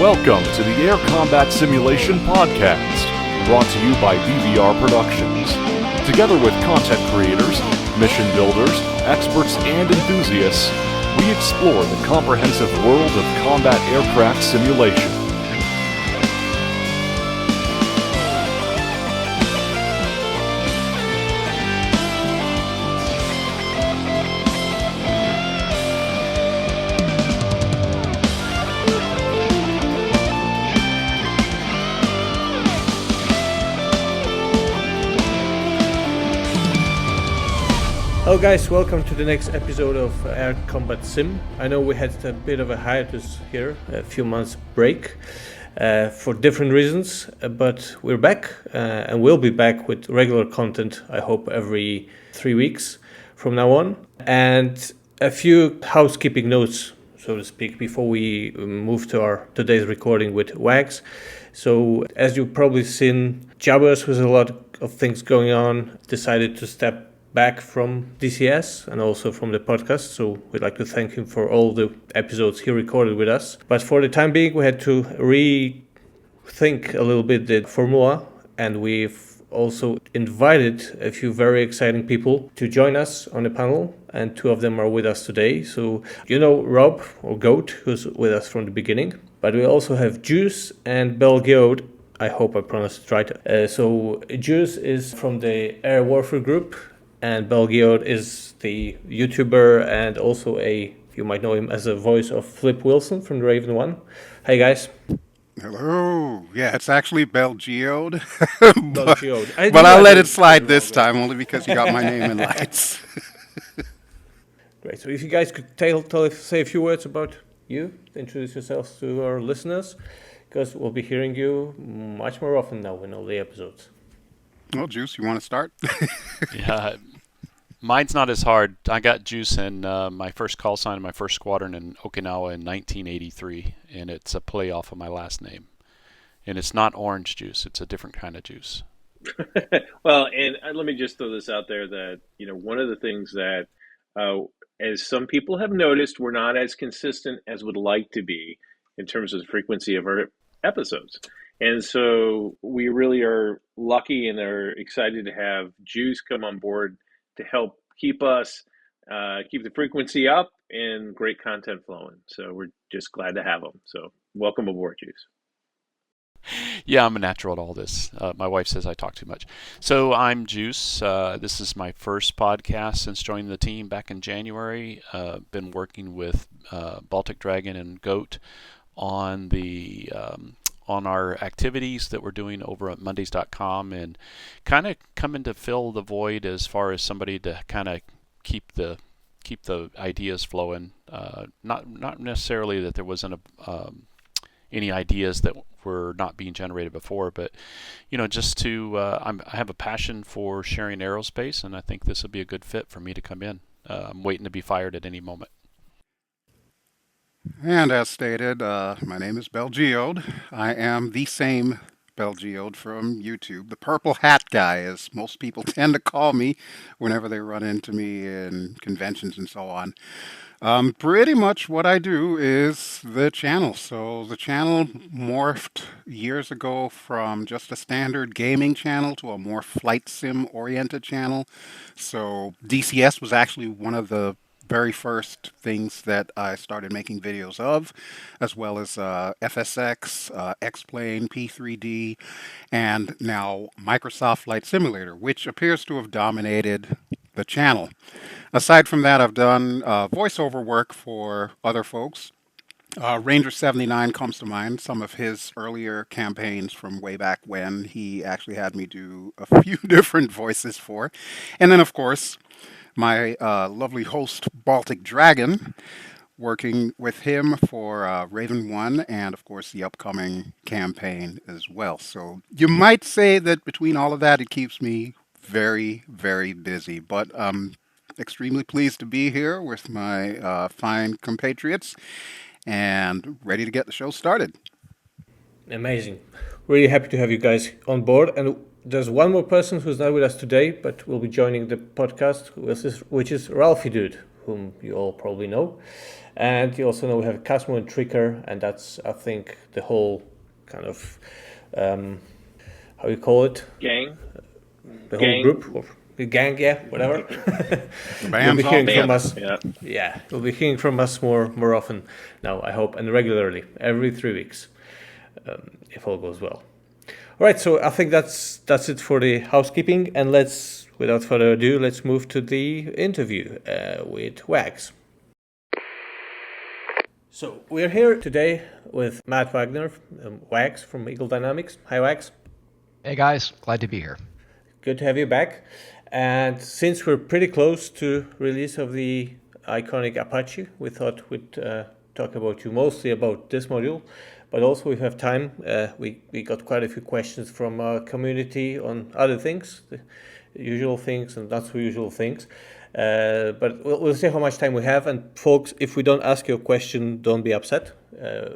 Welcome to the Air Combat Simulation Podcast, brought to you by BVR Productions. Together with content creators, mission builders, experts, and enthusiasts, we explore the comprehensive world of combat aircraft simulation. Hello guys, welcome to the next episode of Air Combat Sim. I know we had a bit of a hiatus here, a few months break for different reasons, but we're back and we'll be back with regular content, I hope every 3 weeks from now on. And a few housekeeping notes, so to speak, before we move to our today's recording with Wags. So as you've probably seen, Jabbers, with a lot of things going on, decided to step back from DCS and also from the podcast, so we'd like to thank him for all the episodes he recorded with us. But for the time being, we had to rethink a little bit the formula, and we've also invited a few very exciting people to join us on the panel, and two of them are with us today. So you know Rob, or Goat, who's with us from the beginning, but we also have Juice and Bel Giode. I hope I pronounced it right. So Juice is from the Air Warfare group, and Bel Giode is the YouTuber and also you might know him as a voice of Flip Wilson from the Raven One. Hey guys. Hello. Yeah, it's actually Bel Giode. Bel Giode. But I'll let it slide this time, only because you got my name in lights. Great. So if you guys could say a few words about you, introduce yourselves to our listeners, because we'll be hearing you much more often now in all the episodes. Well, Juice, you want to start? Yeah. Mine's not as hard. I got Juice in my first call sign in my first squadron in Okinawa in 1983, and it's a play off of my last name. And it's not orange juice. It's a different kind of juice. Well, and let me just throw this out there that, one of the things that, as some people have noticed, we're not as consistent as would like to be in terms of the frequency of our episodes. And so we really are lucky and are excited to have Juice come on board to help keep the frequency up and great content flowing. So we're just glad to have him. So welcome aboard, Juice. Yeah, I'm a natural at all this. My wife says I talk too much. So I'm Juice. This is my first podcast since joining the team back in January. Been working with Baltic Dragon and Goat on on our activities that we're doing over at Mondays.com, and kind of coming to fill the void as far as somebody to kind of keep the ideas flowing. Not necessarily that there wasn't any ideas that were not being generated before, but just to I have a passion for sharing aerospace, and I think this would be a good fit for me to come in. I'm waiting to be fired at any moment. And as stated, my name is Bel Giode. I am the same Bel Giode from YouTube, the purple hat guy, as most people tend to call me whenever they run into me in conventions and so on. Pretty much what I do is the channel. So the channel morphed years ago from just a standard gaming channel to a more flight sim oriented channel. So DCS was actually one of the very first things that I started making videos of, as well as FSX, X-Plane, P3D, and now Microsoft Flight Simulator, which appears to have dominated the channel. Aside from that, I've done voiceover work for other folks. Ranger 79 comes to mind, some of his earlier campaigns from way back when he actually had me do a few different voices for. And then, of course, my lovely host, Baltic Dragon, working with him for Raven 1 and, of course, the upcoming campaign as well. So you might say that between all of that, it keeps me very, very busy. But I'm extremely pleased to be here with my fine compatriots and ready to get the show started. Amazing. Really happy to have you guys on board. And there's one more person who's not with us today, but will be joining the podcast, which is Ralphie Dude. whom you all probably know. And you also know we have Cosmo and Tricker, and that's, I think, the whole kind of, how you call it? Gang? The whole group? Or the gang, yeah, whatever. The You'll band's be all hearing from together. us. Yeah, you'll be hearing from us more often now, I hope, and regularly, every 3 weeks, if all goes well. All right, so I think that's it for the housekeeping, and without further ado, let's move to the interview with Wags. So we're here today with Matt Wagner, Wags from Eagle Dynamics. Hi, Wags. Hey guys, glad to be here. Good to have you back. And since we're pretty close to release of the iconic Apache, we thought we'd talk about you mostly about this module, but also we have time. We got quite a few questions from our community on other things, the usual things and not so usual things. But we'll see how much time we have. And folks, if we don't ask you a question, don't be upset.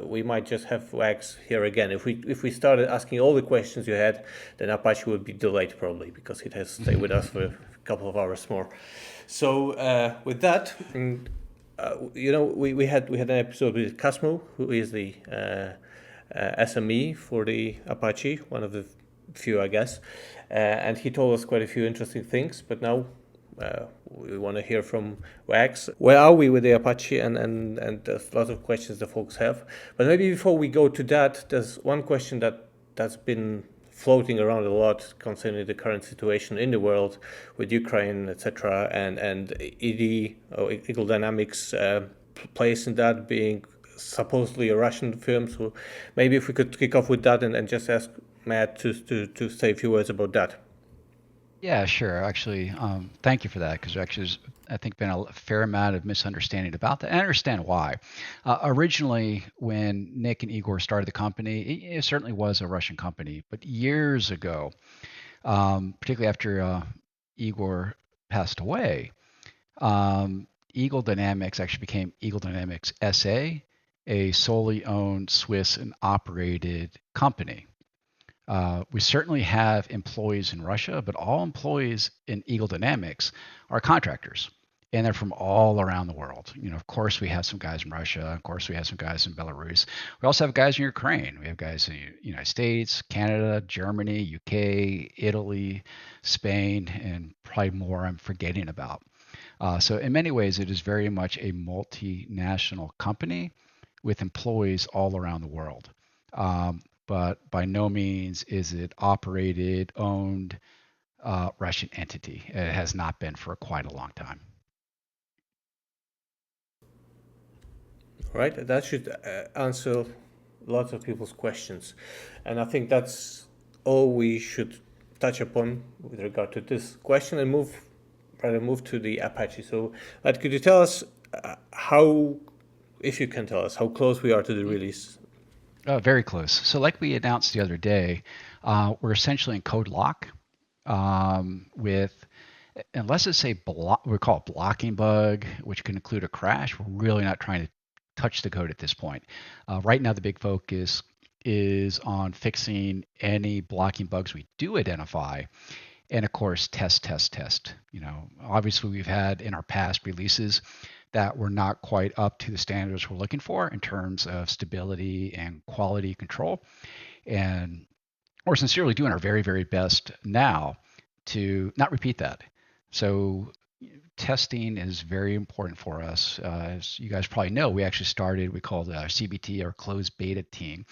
We might just have Wags here again. If we started asking all the questions you had, then Apache would be delayed probably because it has to stay with us for a couple of hours more. So with that, we had an episode with Cosmo, who is the SME for the Apache, one of the few, I guess, and he told us quite a few interesting things. But now we want to hear from Wags. Where are we with the Apache? And there's lots of questions the folks have. But maybe before we go to that, there's one question that's been floating around a lot concerning the current situation in the world with Ukraine, etc., and ED, or Eagle Dynamics' place in that being supposedly a Russian firm. So maybe if we could kick off with that and just ask Matt to say a few words about that. Yeah, sure. Actually, thank you for that, because there's, I think, been a fair amount of misunderstanding about that. And I understand why. Originally, when Nick and Igor started the company, it certainly was a Russian company. But years ago, particularly after Igor passed away, Eagle Dynamics actually became Eagle Dynamics SA, a solely owned Swiss and operated company. We certainly have employees in Russia, but all employees in Eagle Dynamics are contractors, and they're from all around the world. Of course, we have some guys in Russia. Of course, we have some guys in Belarus. We also have guys in Ukraine. We have guys in the United States, Canada, Germany, UK, Italy, Spain, and probably more I'm forgetting about. So in many ways, it is very much a multinational company with employees all around the world. But by no means is it operated, owned Russian entity. It has not been for quite a long time. Right, that should answer lots of people's questions. And I think that's all we should touch upon with regard to this question and move to the Apache. So, Matt, could you tell us if you can tell us, how close we are to the release? Very close. So like we announced the other day, we're essentially in code lock with, unless it's a we call it blocking bug, which can include a crash. We're really not trying to touch the code at this point. Right now, the big focus is on fixing any blocking bugs we do identify. And of course, test. Obviously we've had in our past releases that were not quite up to the standards we're looking for in terms of stability and quality control. And we're sincerely doing our very, very best now to not repeat that. So testing is very important for us. As you guys probably know, we actually started, we called CBT, our closed beta team,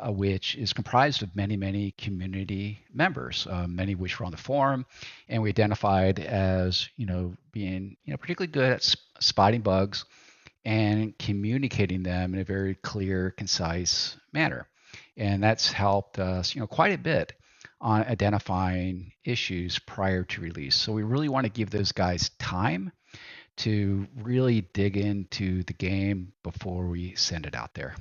which is comprised of many, many community members, many of which were on the forum, and we identified as being particularly good at spotting bugs and communicating them in a very clear, concise manner. And that's helped us quite a bit on identifying issues prior to release. So we really want to give those guys time to really dig into the game before we send it out there.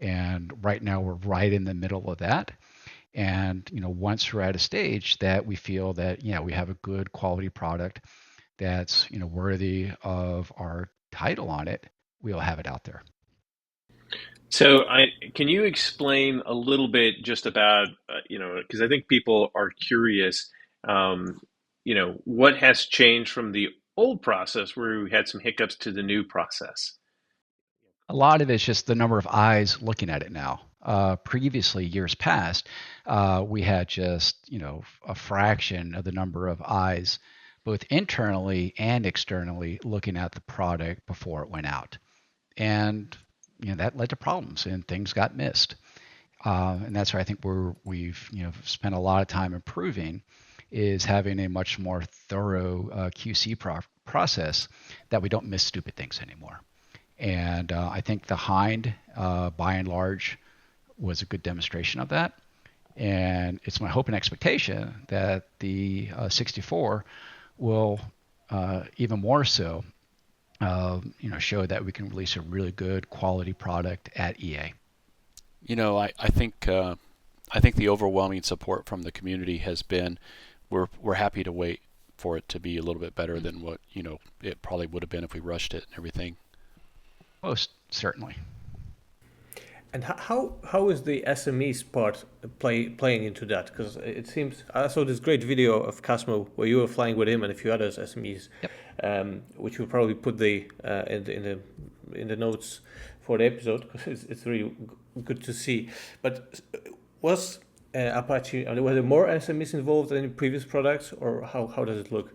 And right now we're right in the middle of that. And once we're at a stage that we feel that we have a good quality product that's worthy of our title on it, we'll have it out there. So can you explain a little bit just about because I think people are curious, what has changed from the old process where we had some hiccups to the new process? A lot of it's just the number of eyes looking at it now. Previously, years past, we had just a fraction of the number of eyes, both internally and externally, looking at the product before it went out, and that led to problems and things got missed. And that's where I think we've spent a lot of time improving, is having a much more thorough QC process that we don't miss stupid things anymore. And I think the Hind, by and large, was a good demonstration of that. And it's my hope and expectation that the 64 will even more so, show that we can release a really good quality product at EA. I think the overwhelming support from the community has been, we're happy to wait for it to be a little bit better than what it probably would have been if we rushed it and everything. Most certainly. And how is the SMEs part playing into that? Because it seems I saw this great video of Cosmo where you were flying with him and a few others SMEs, Yep. Which we'll probably put in the notes for the episode, because it's really good to see. But was Apache, were there more SMEs involved than in previous products, or how does it look?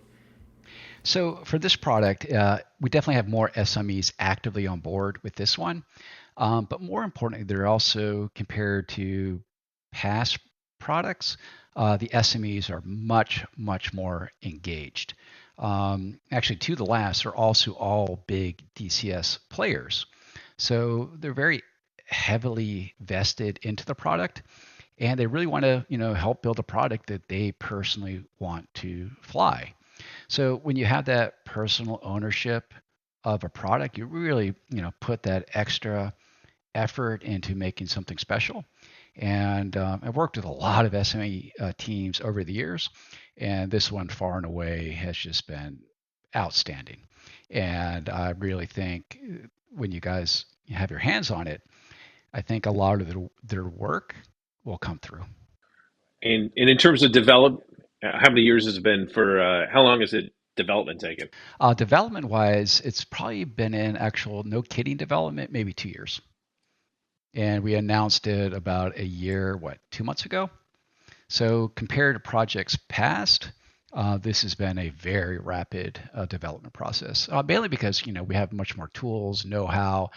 So for this product, we definitely have more SMEs actively on board with this one. But more importantly, they're also, compared to past products, the SMEs are much, much more engaged. Actually, to the last, are also all big DCS players. So they're very heavily vested into the product, and they really want to, help build a product that they personally want to fly. So when you have that personal ownership of a product, you really, put that extra effort into making something special. And I've worked with a lot of SME teams over the years, and this one far and away has just been outstanding. And I really think when you guys have your hands on it, I think a lot of their work will come through. And in terms of development, how many years has it been for? How long has it development taken? Development wise, it's probably been in actual, no kidding, development maybe 2 years. And we announced it about a year, 2 months ago. So compared to projects past, this has been a very rapid development process, mainly because we have much more tools, know-how,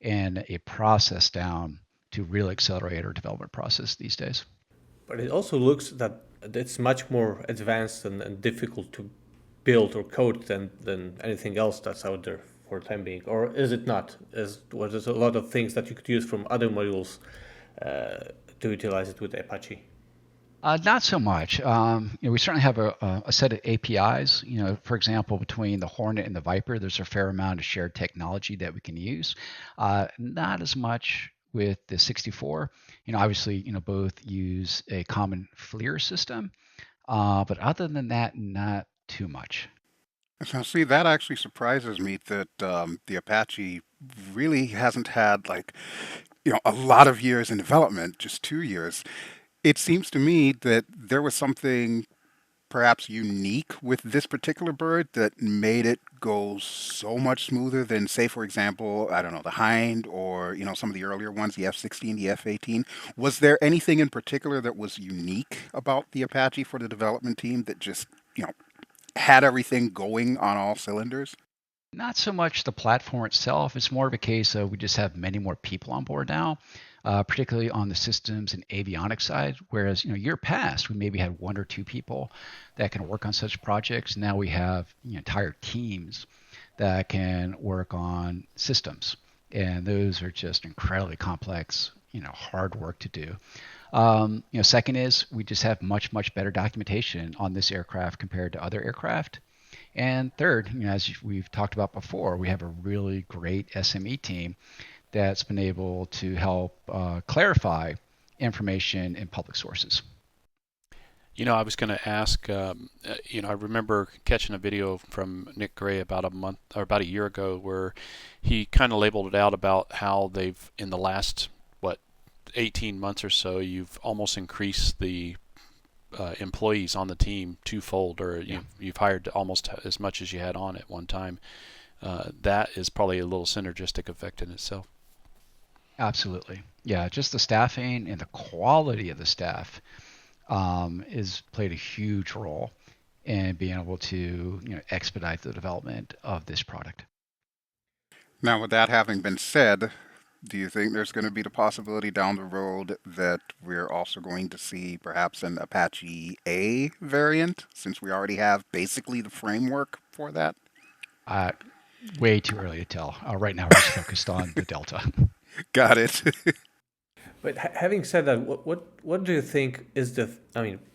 and a process down to really accelerate our development process these days. But it also looks that it's much more advanced and difficult to build or code than anything else that's out there for the time being, or is it not? There's a lot of things that you could use from other modules to utilize it with Apache. Not so much. We certainly have a set of APIs. For example, between the Hornet and the Viper, there's a fair amount of shared technology that we can use. Not as much with the 64. Obviously, both use a common FLIR system, but other than that, not too much. So see, that actually surprises me that the Apache really hasn't had a lot of years in development, just 2 years. It seems to me that there was something perhaps unique with this particular bird that made it go so much smoother than, say, for example, I don't know, the Hind or, some of the earlier ones, the F-16, the F-18. Was there anything in particular that was unique about the Apache for the development team that just, had everything going on all cylinders? Not so much the platform itself. It's more of a case of we just have many more people on board now, particularly on the systems and avionics side. Whereas, year past, we maybe had 1 or 2 people that can work on such projects. Now we have entire teams that can work on systems. And those are just incredibly complex, hard work to do. Second is we just have much, much better documentation on this aircraft compared to other aircraft. And third, as we've talked about before, we have a really great SME team that's been able to help clarify information in public sources. I was going to ask, I remember catching a video from Nick Gray about a year ago where he kind of labeled it out about how they've, in the last, 18 months or so, you've almost increased the employees on the team twofold, or you've hired almost as much as you had on at one time. That is probably a little synergistic effect in itself. Absolutely. Yeah, just the staffing and the quality of the staff is played a huge role in being able to expedite the development of this product. Now, with that having been said, do you think there's going to be the possibility down the road that we're also going to see perhaps an Apache A variant, since we already have basically the framework for that? Way too early to tell. Right now, we're just focused on the Delta. Got it. But having said that, what do you think is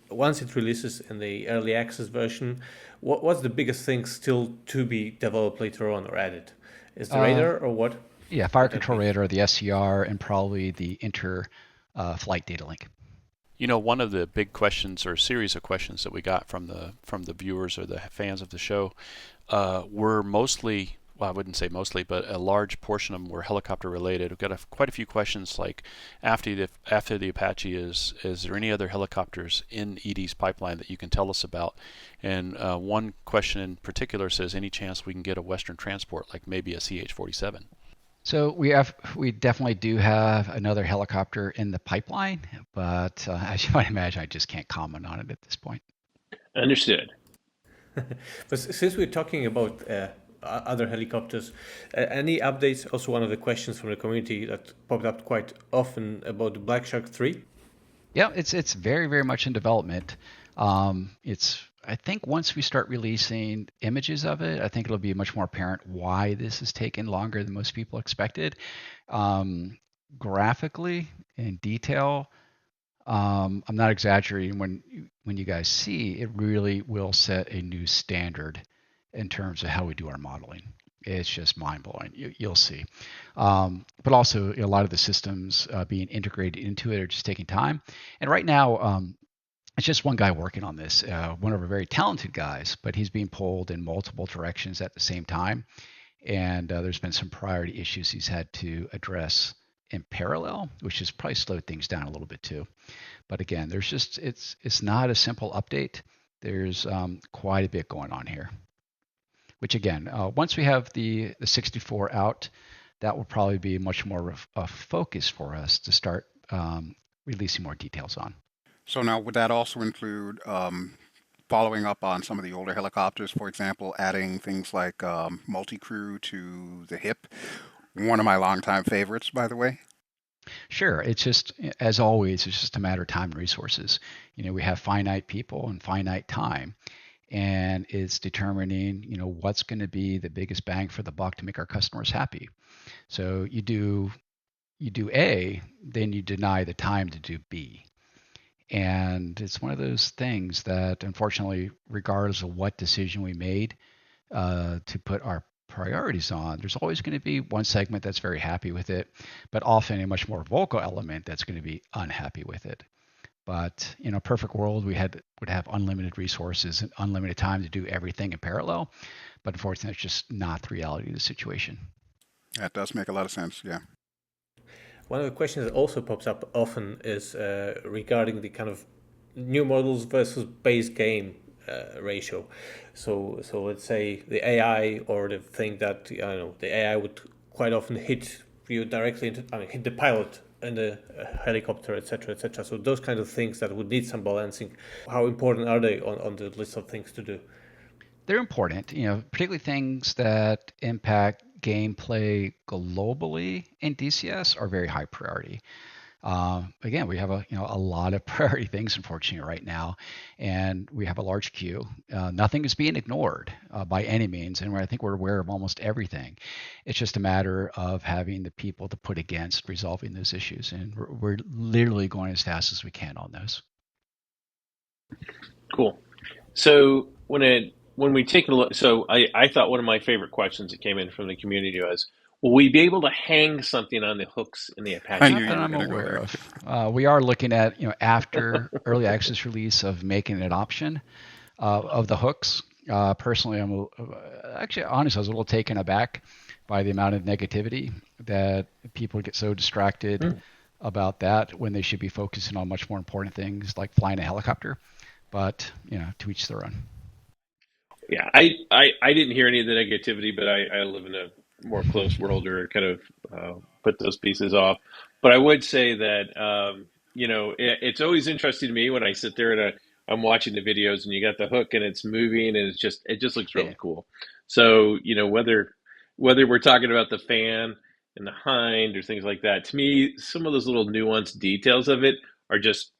once it releases in the early access version, what's the biggest thing still to be developed later on or added? Is the radar or what? Yeah, fire control radar, the SCR, and probably the inter-flight data link. One of the big questions or series of questions that we got from the viewers or the fans of the show were mostly, well, I wouldn't say mostly, but a large portion of them were helicopter related. We've got quite a few questions like, after the Apache, is there any other helicopters in ED's pipeline that you can tell us about? And one question in particular says, any chance we can get a Western transport, like maybe a CH-47? So we definitely do have another helicopter in the pipeline, but as you might imagine, I just can't comment on it at this point. Understood. But since we're talking about other helicopters, any updates? Also, one of the questions from the community that popped up quite often about the Black Shark 3. Yeah, it's very, very much in development. I think once we start releasing images of it, I think it'll be much more apparent why this has taken longer than most people expected. Graphically, in detail, I'm not exaggerating when you guys see, it really will set a new standard in terms of how we do our modeling. It's just mind-blowing. You'll see. But also, a lot of the systems being integrated into it are just taking time. And right now, it's just one guy working on this, one of our very talented guys, but he's being pulled in multiple directions at the same time. And there's been some priority issues he's had to address in parallel, which has probably slowed things down a little bit too. But again, there's just, it's not a simple update. There's quite a bit going on here, which again, once we have the 64 out, that will probably be much more a focus for us to start releasing more details on. So now, would that also include following up on some of the older helicopters, for example, adding things like multi-crew to the hip? One of my longtime favorites, by the way. Sure. It's just, as always, it's just a matter of time and resources. We have finite people and finite time, and it's determining, what's going to be the biggest bang for the buck to make our customers happy. So you do A, then you deny the time to do B. And it's one of those things that, unfortunately, regardless of what decision we made to put our priorities on, there's always going to be one segment that's very happy with it, but often a much more vocal element that's going to be unhappy with it. But in a perfect world, we would have unlimited resources and unlimited time to do everything in parallel. But unfortunately, it's just not the reality of the situation. That does make a lot of sense, yeah. One of the questions that also pops up often is regarding the kind of new models versus base game ratio. So let's say the AI, or the thing that the AI would quite often hit you directly hit the pilot in the helicopter, etc., etc. So those kind of things that would need some balancing. How important are they on the list of things to do? They're important, particularly things that impact gameplay globally in DCS are very high priority. Again, we have a lot of priority things, unfortunately, right now, and we have a large queue. Nothing is being ignored by any means, and I think we're aware of almost everything. It's just a matter of having the people to put against resolving those issues, and we're literally going as fast as we can on those. Cool. So when we take a look, so I thought one of my favorite questions that came in from the community was, will we be able to hang something on the hooks in the Apache? Not that I'm aware of. We are looking at, after early access release of making it an option of the hooks. Personally, honestly, I was a little taken aback by the amount of negativity that people get so distracted about that when they should be focusing on much more important things like flying a helicopter. but to each their own. Yeah, I didn't hear any of the negativity, but I live in a more close world or kind of put those pieces off. But I would say that it's always interesting to me when I sit there and I'm watching the videos and you got the hook and it's moving and it just looks Yeah. really cool. So whether we're talking about the fan and the hind or things like that, to me some of those little nuanced details of it are just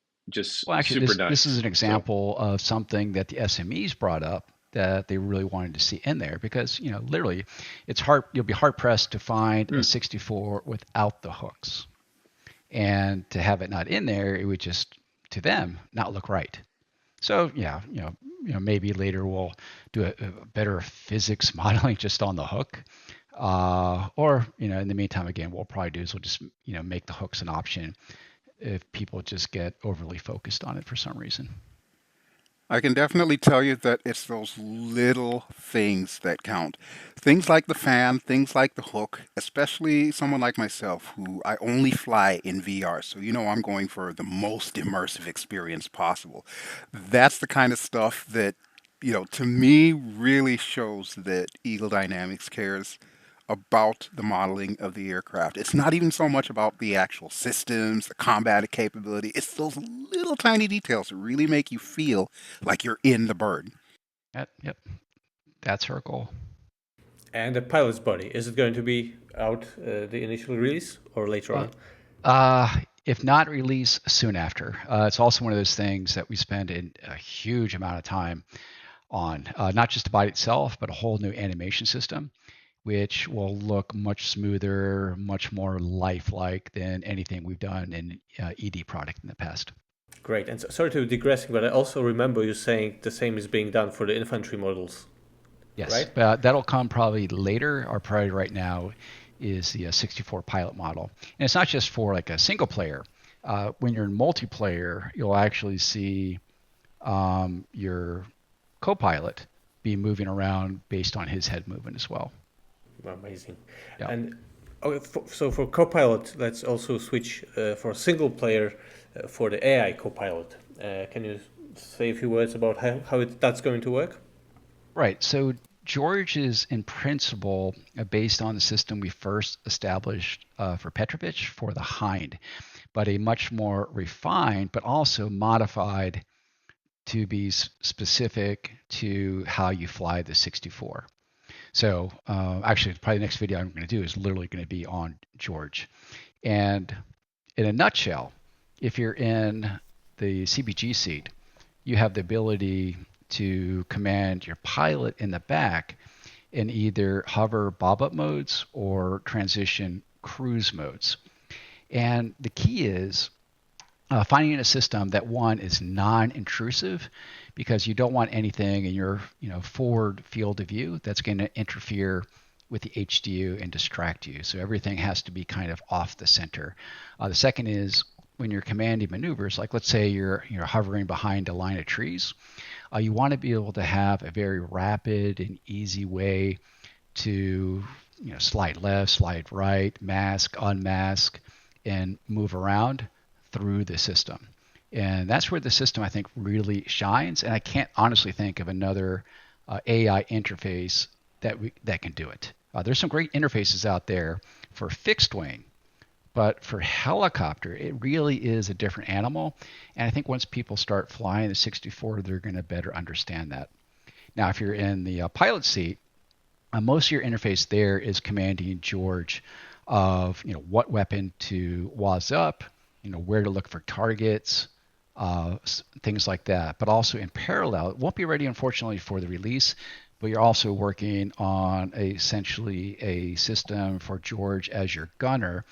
Well, actually, super this is nice. an So. example of something that the SMEs brought up that they really wanted to see in there because literally, you'll be hard pressed to find a 64 without the hooks, and to have it not in there, it would just to them not look right. So yeah, maybe later we'll do a better physics modeling just on the hook, or in the meantime, again, what we'll probably do is we'll just make the hooks an option if people just get overly focused on it for some reason. I can definitely tell you that it's those little things that count. Things like the fan, things like the hook, especially someone like myself who I only fly in VR. So, I'm going for the most immersive experience possible. That's the kind of stuff that, to me really shows that Eagle Dynamics cares about the modeling of the aircraft. It's not even so much about the actual systems, the combat capability. It's those little tiny details that really make you feel like you're in the bird. Yep, that's her goal. And the pilot's body, is it going to be out the initial release or later on? If not release, soon after. It's also one of those things that we spend a huge amount of time on, not just the body itself, but a whole new animation system, which will look much smoother, much more lifelike than anything we've done in ED product in the past. Great. And sorry to digressing, but I also remember you saying the same is being done for the infantry models. Yes, right? But that'll come probably later. Our priority right now is the 64 pilot model. And it's not just for like a single player. When you're in multiplayer, you'll actually see your co-pilot be moving around based on his head movement as well. Amazing. Yeah. And so for Copilot, let's also switch for single player for the AI Copilot. Can you say a few words about how that's going to work? Right. So George is in principle based on the system we first established for Petrovich for the Hind, but a much more refined but also modified to be specific to how you fly the 64. So actually, probably the next video I'm going to do is literally going to be on George. And in a nutshell, if you're in the CBG seat, you have the ability to command your pilot in the back in either hover bob-up modes or transition cruise modes. And the key is finding a system that, one, is non-intrusive, because you don't want anything in your forward field of view that's going to interfere with the HDU and distract you. So everything has to be kind of off the center. The second is when you're commanding maneuvers, like let's say you're hovering behind a line of trees, you want to be able to have a very rapid and easy way to slide left, slide right, mask, unmask, and move around through the system. And that's where the system, I think, really shines. And I can't honestly think of another AI interface that can do it. There's some great interfaces out there for fixed wing, but for helicopter, it really is a different animal. And I think once people start flying the 64, they're going to better understand that. Now, if you're in the pilot seat, most of your interface there is commanding George of what weapon to waz up, where to look for targets, things like that. But also in parallel, it won't be ready, unfortunately, for the release, but you're also working on essentially a system for George as your gunner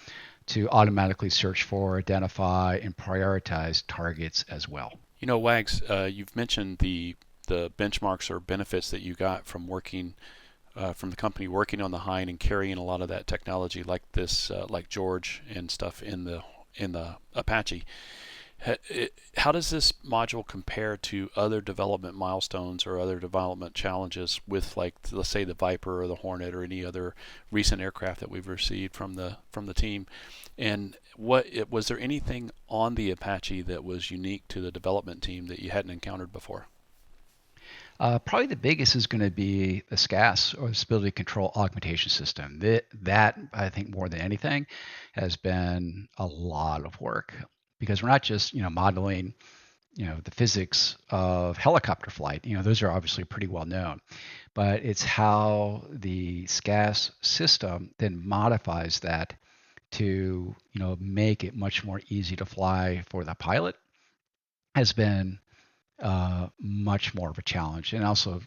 to automatically search for, identify, and prioritize targets as well. Wags, you've mentioned the benchmarks or benefits that you got from working from the company working on the Hind and carrying a lot of that technology like this, like George and stuff in the Apache. How does this module compare to other development milestones or other development challenges with, like, let's say the Viper or the Hornet or any other recent aircraft that we've received from the team? And was there anything on the Apache that was unique to the development team that you hadn't encountered before? Probably the biggest is going to be the SCAS, or the Stability Control Augmentation System. That, I think, more than anything, has been a lot of work, because we're not just modeling the physics of helicopter flight. Those are obviously pretty well known, but it's how the SCAS system then modifies that to make it much more easy to fly for the pilot has been much more of a challenge. And also,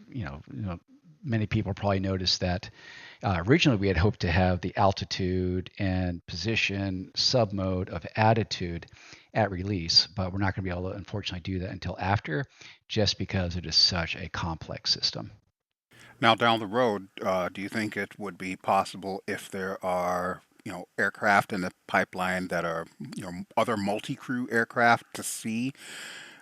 many people probably noticed that originally we had hoped to have the altitude and position submode of attitude at release, but we're not going to be able to unfortunately do that until after, just because it is such a complex system. Now, down the road, do you think it would be possible, if there are aircraft in the pipeline that are other multi-crew aircraft, to see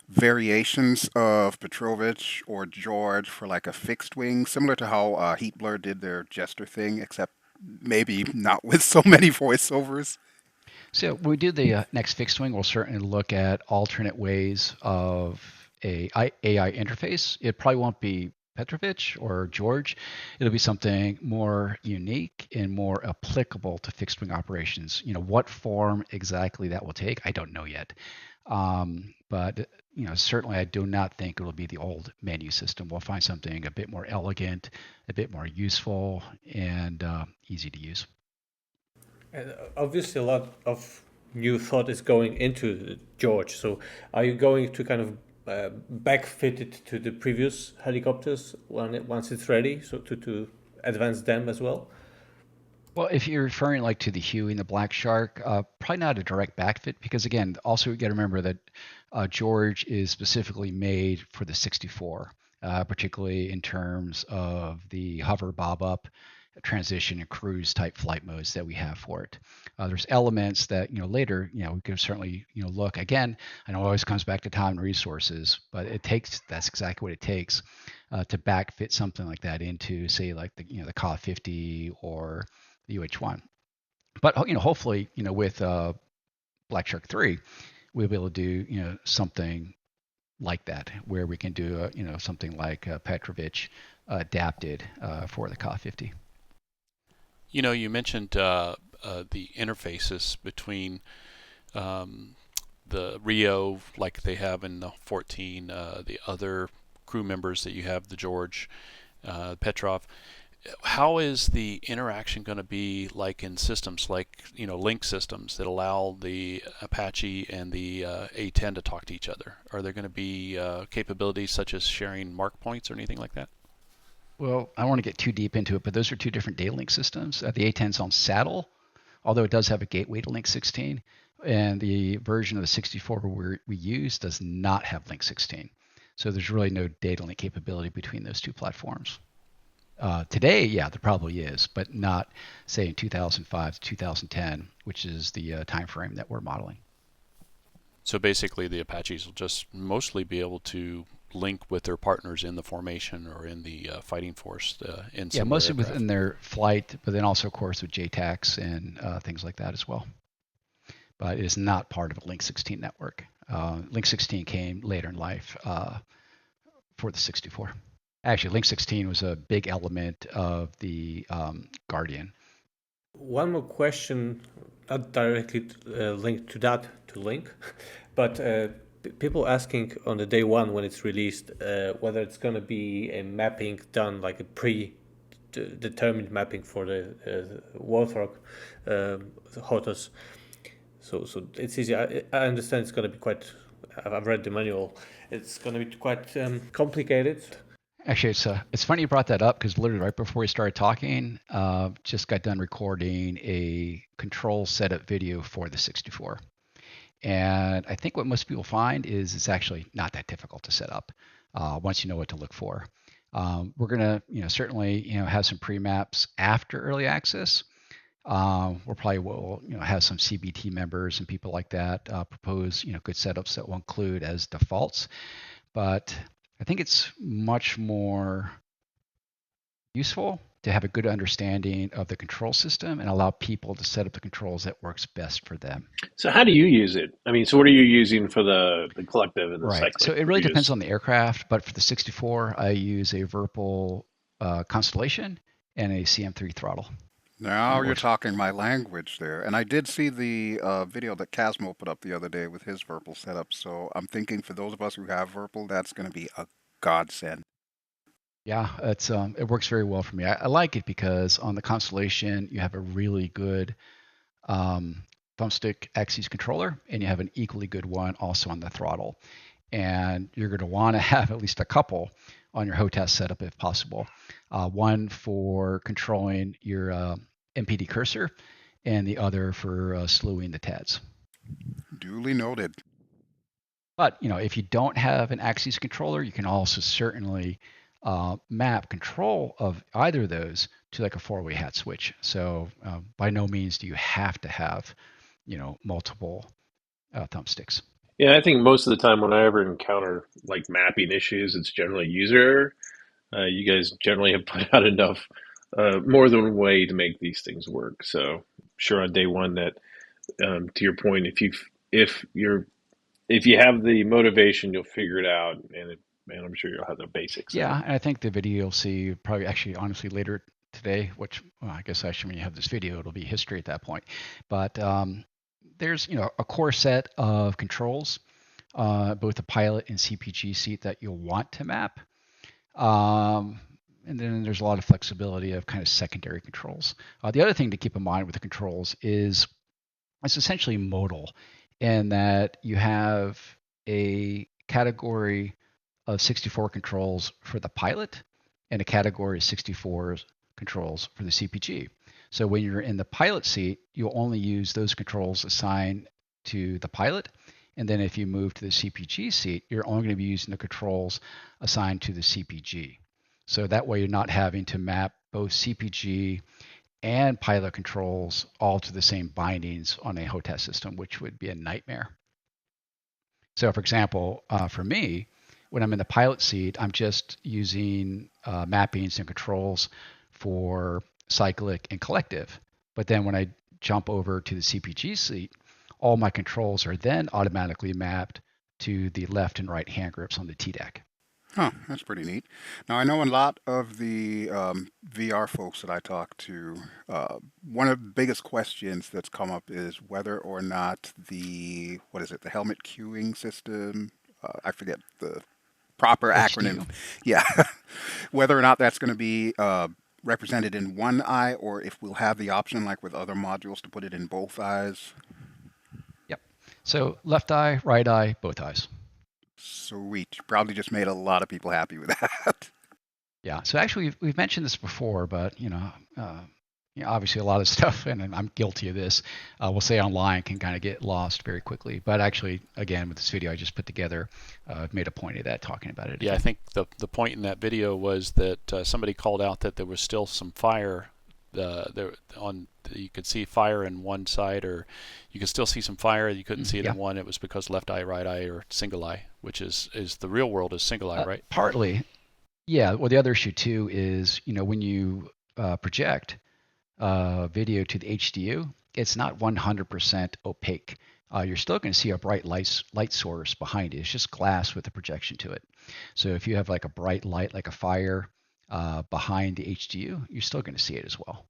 variations of Petrovich or George for like a fixed wing, similar to how Heat Blur did their Jester thing, except maybe not with so many voiceovers? So when we do the next fixed wing, we'll certainly look at alternate ways of a AI interface. It probably won't be Petrovich or George. It'll be something more unique and more applicable to fixed wing operations. What form exactly that will take, I don't know yet. But certainly I do not think it'll be the old menu system. We'll find something a bit more elegant, a bit more useful, and easy to use. And obviously, a lot of new thought is going into George. So, are you going to kind of backfit it to the previous helicopters once it's ready, so to advance them as well? Well, if you're referring like to the Huey and the Black Shark, probably not a direct backfit, because again, also you got to remember that George is specifically made for the 64, particularly in terms of the hover, bob up, transition, and cruise type flight modes that we have for it. There's elements that later we can certainly look again. I know it always comes back to time and resources, but that's exactly what it takes to backfit something like that into, say, like the Ka 50 or the UH-1. But hopefully with Black Shark 3, we'll be able to do something like that, where we can do something like Petrovich adapted for the Ka 50. You mentioned the interfaces between the Rio, like they have in the 14, the other crew members that you have, the George, Petrov. How is the interaction going to be like in systems like link systems that allow the Apache and the A10 to talk to each other? Are there going to be capabilities such as sharing mark points or anything like that? Well, I don't want to get too deep into it, but those are two different data link systems. The A10's on saddle, although it does have a gateway to Link 16, and the version of the 64 we use does not have Link 16. So there's really no data link capability between those two platforms. Today, yeah, there probably is, but not, say, in 2005 to 2010, which is the time frame that we're modeling. So basically, the Apaches will just mostly be able to link with their partners in the formation or in the fighting force. Mostly within their flight, but then also, of course, with JTACs and things like that as well. But it is not part of a Link 16 network. Link 16 came later in life for the 64. Actually, Link 16 was a big element of the Guardian. One more question, not directly linked to that, to Link, but people asking on the day one when it's released whether it's going to be a mapping done, like a predetermined mapping for the Warthog HOTAS. So it's easy. I understand it's going to be quite. I've read the manual. It's going to be quite complicated. Actually, it's funny you brought that up, because literally right before we started talking, just got done recording a control setup video for the 64. And I think what most people find is it's actually not that difficult to set up once you know what to look for. We're going to certainly have some pre-maps after early access. We'll probably will have some CBT members and people like that propose good setups that will include as defaults. But I think it's much more useful to have a good understanding of the control system and allow people to set up the controls that works best for them. So how do you use it? I mean, so what are you using for the collective and the Right. cyclic? So it really depends on the aircraft, but for the 64, I use a Virpil Constellation and a CM3 throttle. Now you're talking my language there. And I did see the video that Casmo put up the other day with his Virpil setup. So I'm thinking for those of us who have Virpil, that's going to be a godsend. Yeah, it works very well for me. I like it because on the Constellation, you have a really good thumbstick axis controller, and you have an equally good one also on the throttle. And you're going to want to have at least a couple on your HOTAS setup if possible. One for controlling your MPD cursor, and the other for slewing the TADs. Duly noted. But if you don't have an axis controller, you can also certainly map control of either of those to like a four-way hat switch. So by no means do you have to have multiple thumbsticks. Yeah, I think most of the time when I ever encounter like mapping issues, it's generally user error. You guys generally have put out enough, more than one way to make these things work. So sure on day one that, to your point, if you have the motivation, you'll figure it out, and I'm sure you'll have the basics. Yeah, and I think the video you'll see probably actually honestly later today, which I guess actually when you have this video, it'll be history at that point. But there's a core set of controls, both the pilot and CPG seat that you'll want to map. And then there's a lot of flexibility of kind of secondary controls. The other thing to keep in mind with the controls is it's essentially modal in that you have a category of 64 controls for the pilot and a category of 64 controls for the CPG. So when you're in the pilot seat, you'll only use those controls assigned to the pilot. And then if you move to the CPG seat, you're only going to be using the controls assigned to the CPG. So that way you're not having to map both CPG and pilot controls all to the same bindings on a HOTAS system, which would be a nightmare. So for example, for me, when I'm in the pilot seat, I'm just using mappings and controls for cyclic and collective. But then when I jump over to the CPG seat, all my controls are then automatically mapped to the left and right hand grips on the TDAC. Huh, that's pretty neat. Now, I know a lot of the VR folks that I talk to, one of the biggest questions that's come up is whether or not the helmet queuing system, I forget the proper acronym. Yeah, whether or not that's going to be represented in one eye or if we'll have the option, like with other modules, to put it in both eyes. Yep. So left eye, right eye, both eyes. Sweet. You probably just made a lot of people happy with that. Yeah. So actually, we've mentioned this before, but obviously a lot of stuff, and I'm guilty of this. We'll say online can kind of get lost very quickly. But actually, again, with this video I just put together, I've made a point of that, talking about it. Yeah, I think the point in that video was that somebody called out that there was still some fire. You could see fire in one side, or you could still see some fire. You couldn't see it in one. It was because left eye, right eye, or single eye, which is the real world is single eye, right? Partly. Yeah. Well, the other issue too is when you project video to the HDU, it's not 100% opaque. You're still going to see a bright light source behind it. It's just glass with a projection to it. So if you have like a bright light, like a fire behind the HDU, you're still going to see it as well.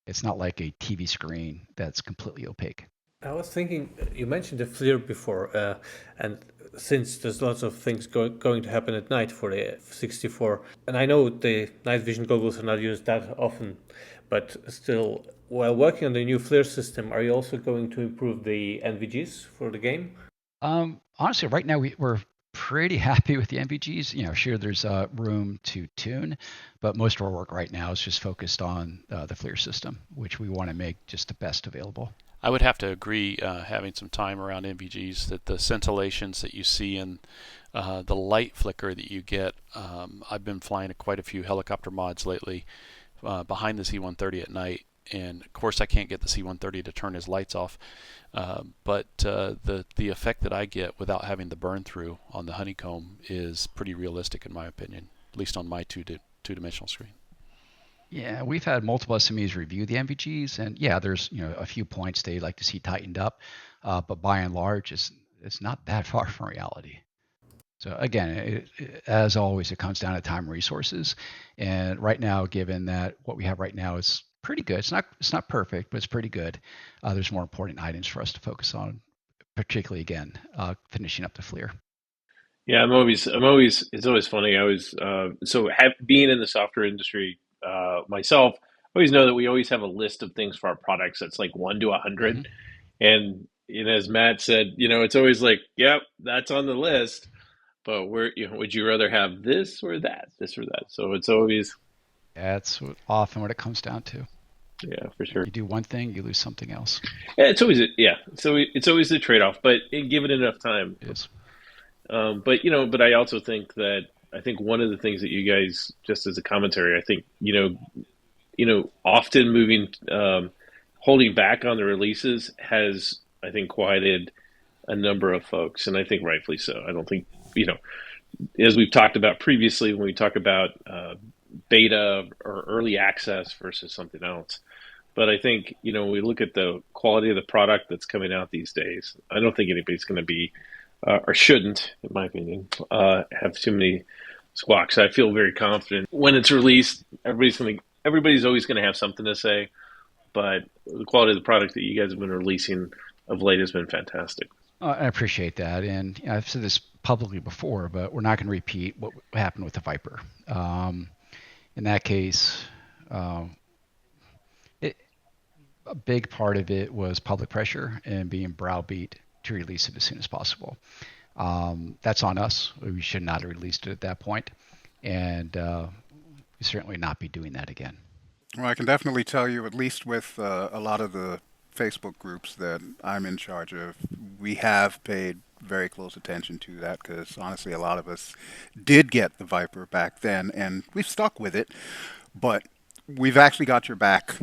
It's not like a TV screen that's completely opaque. I was thinking, you mentioned the FLIR before, and since there's lots of things going to happen at night for the F-64, and I know the night vision goggles are not used that often, but still, while working on the new FLIR system, are you also going to improve the NVGs for the game? Honestly, right now we're pretty happy with the NVGs. Sure, there's room to tune, but most of our work right now is just focused on the FLIR system, which we want to make just the best available. I would have to agree, having some time around NVGs, that the scintillations that you see and the light flicker that you get, I've been flying quite a few helicopter mods lately behind the C-130 at night, and of course I can't get the C-130 to turn his lights off, but the effect that I get without having the burn through on the honeycomb is pretty realistic in my opinion, at least on my two-dimensional screen. Yeah, we've had multiple SMEs review the MVGs, and yeah, there's a few points they'd like to see tightened up, but by and large, it's not that far from reality. So again, as always, it comes down to time and resources. And right now, given that what we have right now is pretty good, it's not perfect, but it's pretty good. There's more important items for us to focus on, particularly again, finishing up the FLIR. Yeah, it's always funny. Being in the software industry myself, I always know that we always have a list of things for our products that's like 1 to 100. Mm-hmm. And as Matt said, it's always like, yep, that's on the list. But would you rather have this or that, this or that? So it's always. That's often what it comes down to. Yeah, for sure. You do one thing, you lose something else. Yeah, it's always the trade-off, but give it enough time. It is. But I also think one of the things that you guys, just as a commentary, I think, often holding back on the releases has, I think, quieted a number of folks, and I think rightfully so. I don't think, as we've talked about previously, when we talk about beta or early access versus something else. But I think, when we look at the quality of the product that's coming out these days, I don't think anybody's going to be, or shouldn't, in my opinion, have too many squawks. I feel very confident when it's released. Everybody's always going to have something to say, but the quality of the product that you guys have been releasing of late has been fantastic. I appreciate that, and I've said this publicly before, but we're not going to repeat what happened with the Viper. In that case, a big part of it was public pressure and being browbeat to release it as soon as possible. That's on us. We should not have released it at that point, and we certainly not be doing that again. Well, I can definitely tell you, at least with a lot of the Facebook groups that I'm in charge of, we have paid very close attention to that, because honestly, a lot of us did get the Viper back then, and we've stuck with it, but we've actually got your back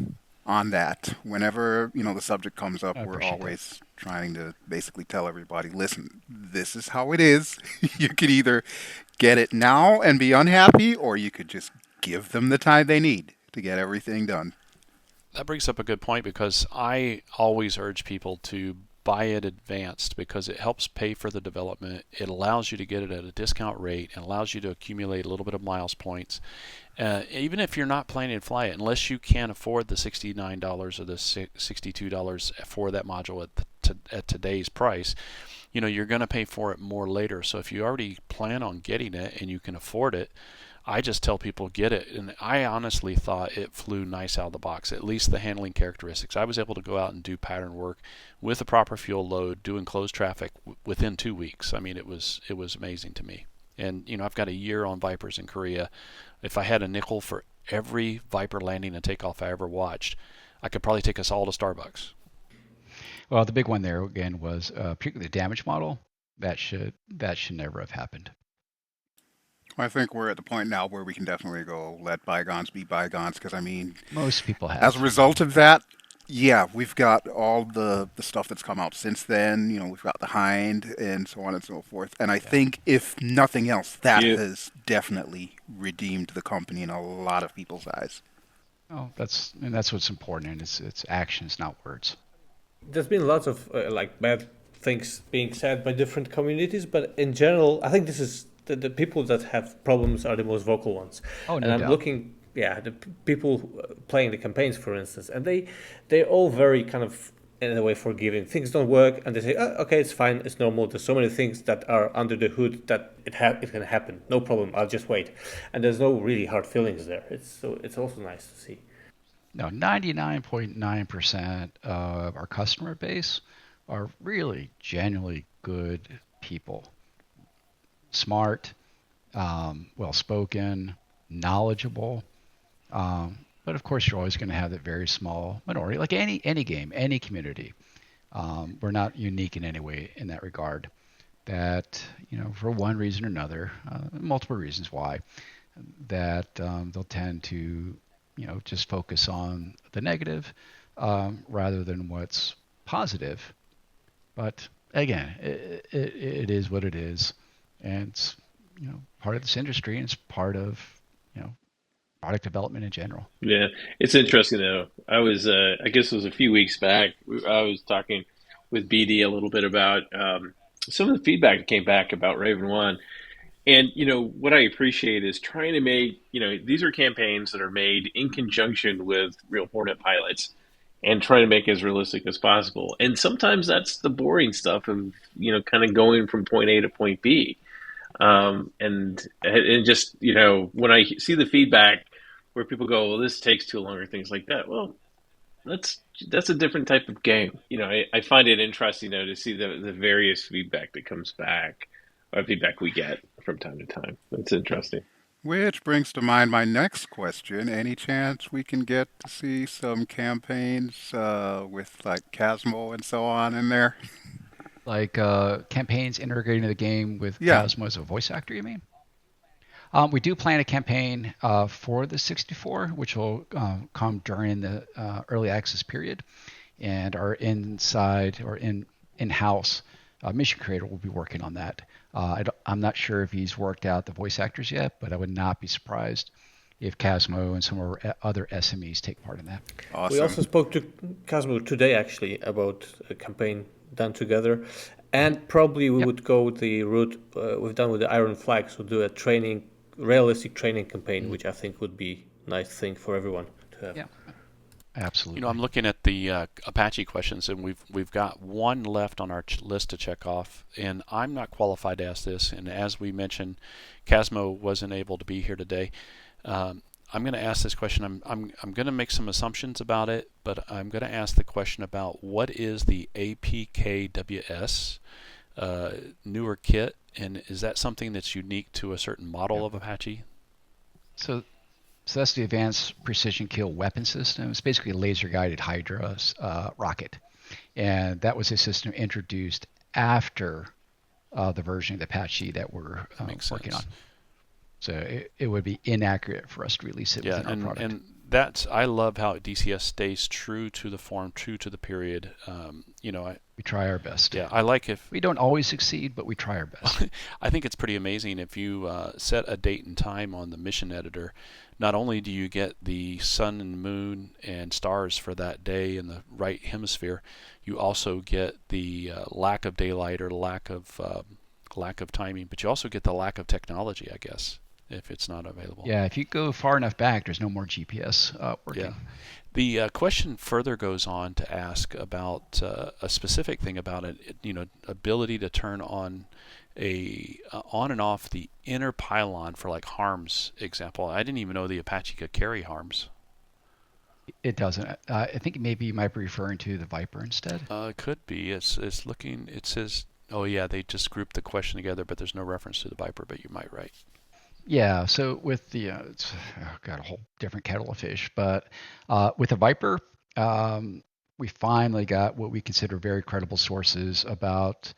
on that. Whenever the subject comes up, we're always trying to basically tell everybody, listen, this is how it is. You could either get it now and be unhappy, or you could just give them the time they need to get everything done. That brings up a good point, because I always urge people to buy it advanced, because it helps pay for the development. It allows you to get it at a discount rate and allows you to accumulate a little bit of miles points. Even if you're not planning to fly it, unless you can afford the $69 or the $62 for that module at today's price, you're going to pay for it more later. So if you already plan on getting it and you can afford it, I just tell people get it. And I honestly thought it flew nice out of the box, at least the handling characteristics. I was able to go out and do pattern work with a proper fuel load, doing closed traffic within 2 weeks. I mean, it was amazing to me. And I've got a year on Vipers in Korea. If I had a nickel for every Viper landing and takeoff I ever watched, I could probably take us all to Starbucks. Well, the big one there again was particularly the damage model. That should never have happened. I think we're at the point now where we can definitely go let bygones be bygones, because most people have. As a result of that, yeah, we've got all the stuff that's come out since then. We've got the Hind and so on and so forth. And I think, if nothing else, that has definitely redeemed the company in a lot of people's eyes. Oh, that's what's important, and it's actions, not words. There's been lots of bad things being said by different communities, but in general, I think this is the people that have problems are the most vocal ones. Oh, no and I'm doubt. looking, the people playing the campaigns, for instance, and they're all very kind of, in a way, forgiving. Things don't work, and they say, oh, okay, it's fine, it's normal. There's so many things that are under the hood that it can happen. No problem, I'll just wait. And there's no really hard feelings there. It's also nice to see. No, 99.9% of our customer base are really genuinely good people. Smart, well-spoken, knowledgeable. But of course, you're always going to have that very small minority, like any game, any community. We're not unique in any way in that regard. That, for one reason or another, multiple reasons why, that they'll tend to just focus on the negative rather than what's positive. But again, it is what it is, and it's part of this industry, and it's part of product development in general. Yeah, it's interesting though. I guess it was a few weeks back. I was talking with BD a little bit about some of the feedback that came back about Raven One, and what I appreciate is trying to make these are campaigns that are made in conjunction with real Hornet pilots, and trying to make it as realistic as possible. And sometimes that's the boring stuff of kind of going from point A to point B. And just when I see the feedback where people go, well, this takes too long or things like that. Well, that's a different type of game. I find it interesting though to see the various feedback that comes back, or feedback we get from time to time. That's interesting. Which brings to mind my next question. Any chance we can get to see some campaigns with like Casmo and so on in there? Like campaigns integrating the game with Yeah. Cosmo as a voice actor, you mean? We do plan a campaign for the 64, which will come during the early access period, and our inside or in-house mission creator will be working on that. I'm not sure if he's worked out the voice actors yet, but I would not be surprised if Casmo and some of our other SMEs take part in that. Awesome. We also spoke to Cosmo today, actually, about a campaign done together. And probably we would go the route we've done with the Iron Flags. We'll do a realistic training campaign, which I think would be a nice thing for everyone to have. Yeah, absolutely. I'm looking at the Apache questions, and we've got one left on our list to check off. And I'm not qualified to ask this. And as we mentioned, Casmo wasn't able to be here today. I'm going to ask this question. I'm going to make some assumptions about it, but I'm going to ask the question about what is the APKWS newer kit, and is that something that's unique to a certain model of Apache? So that's the Advanced Precision Kill Weapon System. It's basically a laser-guided Hydra rocket, and that was a system introduced after the version of the Apache that we're working on. So it would be inaccurate for us to release it within our product. And I love how DCS stays true to the form, true to the period. We try our best. Yeah, I like if we don't always succeed, but we try our best. I think it's pretty amazing if you set a date and time on the mission editor. Not only do you get the sun and moon and stars for that day in the right hemisphere, you also get the lack of daylight or lack of timing, but you also get the lack of technology, I guess, if it's not available. Yeah, if you go far enough back, there's no more GPS working. Yeah. The question further goes on to ask about a specific thing about it, ability to turn on on and off the inner pylon for like harms example. I didn't even know the Apache could carry harms. It doesn't. I think maybe you might be referring to the Viper instead. It could be. It's looking. It says. Oh yeah, they just grouped the question together, but there's no reference to the Viper. But you might right. Yeah, so with the, it's got a whole different kettle of fish, but with the Viper, we finally got what we consider very credible sources about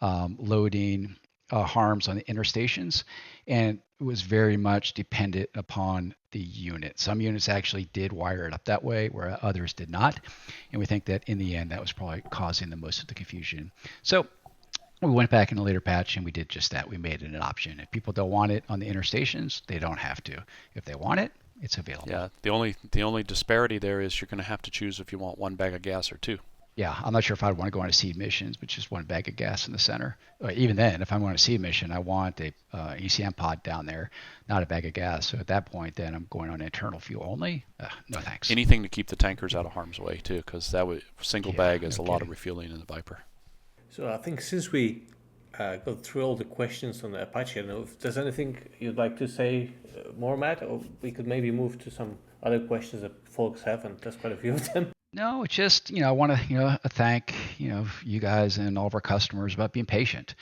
loading harms on the inner stations, and it was very much dependent upon the unit. Some units actually did wire it up that way, where others did not, and we think that in the end that was probably causing the most of the confusion. So we went back in a later patch and we did just that. We made it an option. If people don't want it on the inner stations, they don't have to. If they want it, it's available. Yeah, the only disparity there is you're going to have to choose if you want one bag of gas or two. Yeah, I'm not sure if I'd want to go on a seed missions, which is one bag of gas in the center. Even then, if I'm on a seed mission, I want a ECM pod down there, not a bag of gas. So at that point, then I'm going on internal fuel only. No thanks. Anything to keep the tankers out of harm's way too, because that would single bag is a lot of refueling in the Viper. So I think since we go through all the questions on the Apache, I don't know if there's anything you'd like to say more, Matt, or we could maybe move to some other questions that folks have, and there's quite a few of them. No, it's just, I want to, thank, you guys and all of our customers about being patient.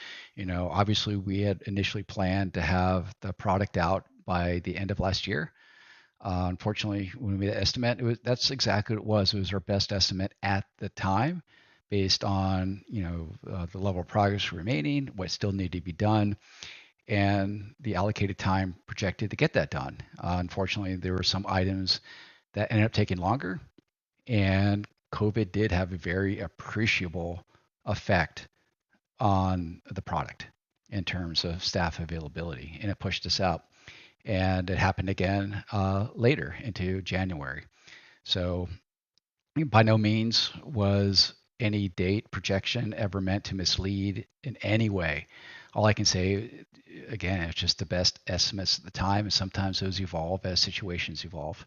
Obviously we had initially planned to have the product out by the end of last year. Unfortunately, when we made the estimate, that's exactly what it was. It was our best estimate at the time, based on the level of progress remaining, what still needed to be done, and the allocated time projected to get that done. Unfortunately, there were some items that ended up taking longer, and COVID did have a very appreciable effect on the product in terms of staff availability, and it pushed us out. And it happened again later into January. So by no means was any date projection ever meant to mislead in any way. All I can say, again, it's just the best estimates at the time, and sometimes those evolve as situations evolve.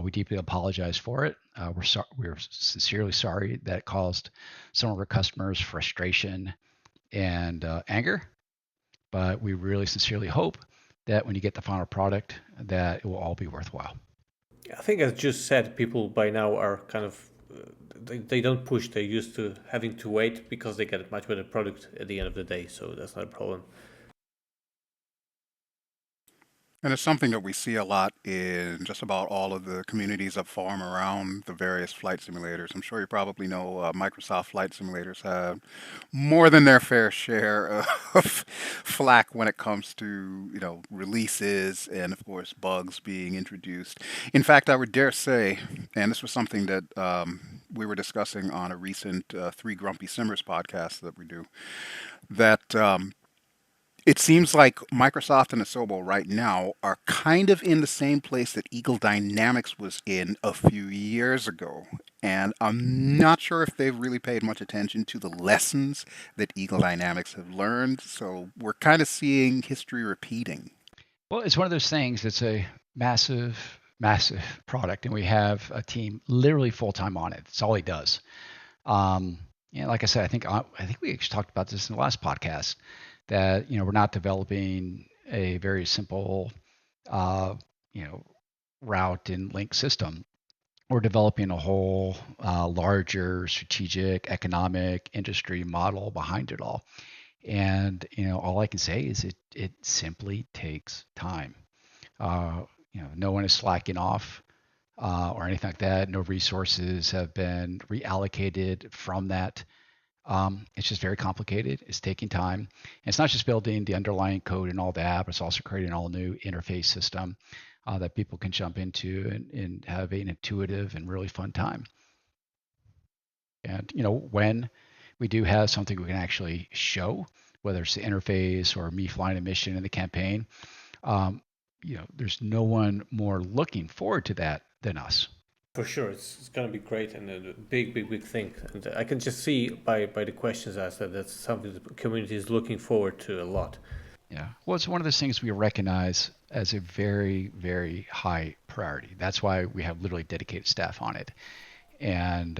We deeply apologize for it. We're sincerely sorry that caused some of our customers frustration and anger, but we really sincerely hope that when you get the final product, that it will all be worthwhile. I think, as just said, people by now are kind of they don't push. They're used to having to wait because they get a much better product at the end of the day. So that's not a problem. And it's something that we see a lot in just about all of the communities that form around the various flight simulators. I'm sure you probably know Microsoft flight simulators have more than their fair share of flack when it comes to, releases and, of course, bugs being introduced. In fact, I would dare say, and this was something that we were discussing on a recent Three Grumpy Simmers podcast that we do, that it seems like Microsoft and Asobo right now are kind of in the same place that Eagle Dynamics was in a few years ago. And I'm not sure if they've really paid much attention to the lessons that Eagle Dynamics have learned. So we're kind of seeing history repeating. Well, it's one of those things that's a massive, massive product, and we have a team literally full-time on it. That's all he does. Like I said, I think we actually talked about this in the last podcast, that we're not developing a very simple route and link system. We're developing a whole larger strategic economic industry model behind it all. And all I can say is it simply takes time. No one is slacking off or anything like that. No resources have been reallocated from that. It's just very complicated. It's taking time. And it's not just building the underlying code and all that, but it's also creating an all new interface system that people can jump into and have an intuitive and really fun time. And when we do have something we can actually show, whether it's the interface or me flying a mission in the campaign, there's no one more looking forward to that than us. For sure, it's going to be great and a big, big, big thing. And I can just see by the questions asked that that's something the community is looking forward to a lot. Yeah. Well, it's one of those things we recognize as a very, very high priority. That's why we have literally dedicated staff on it. And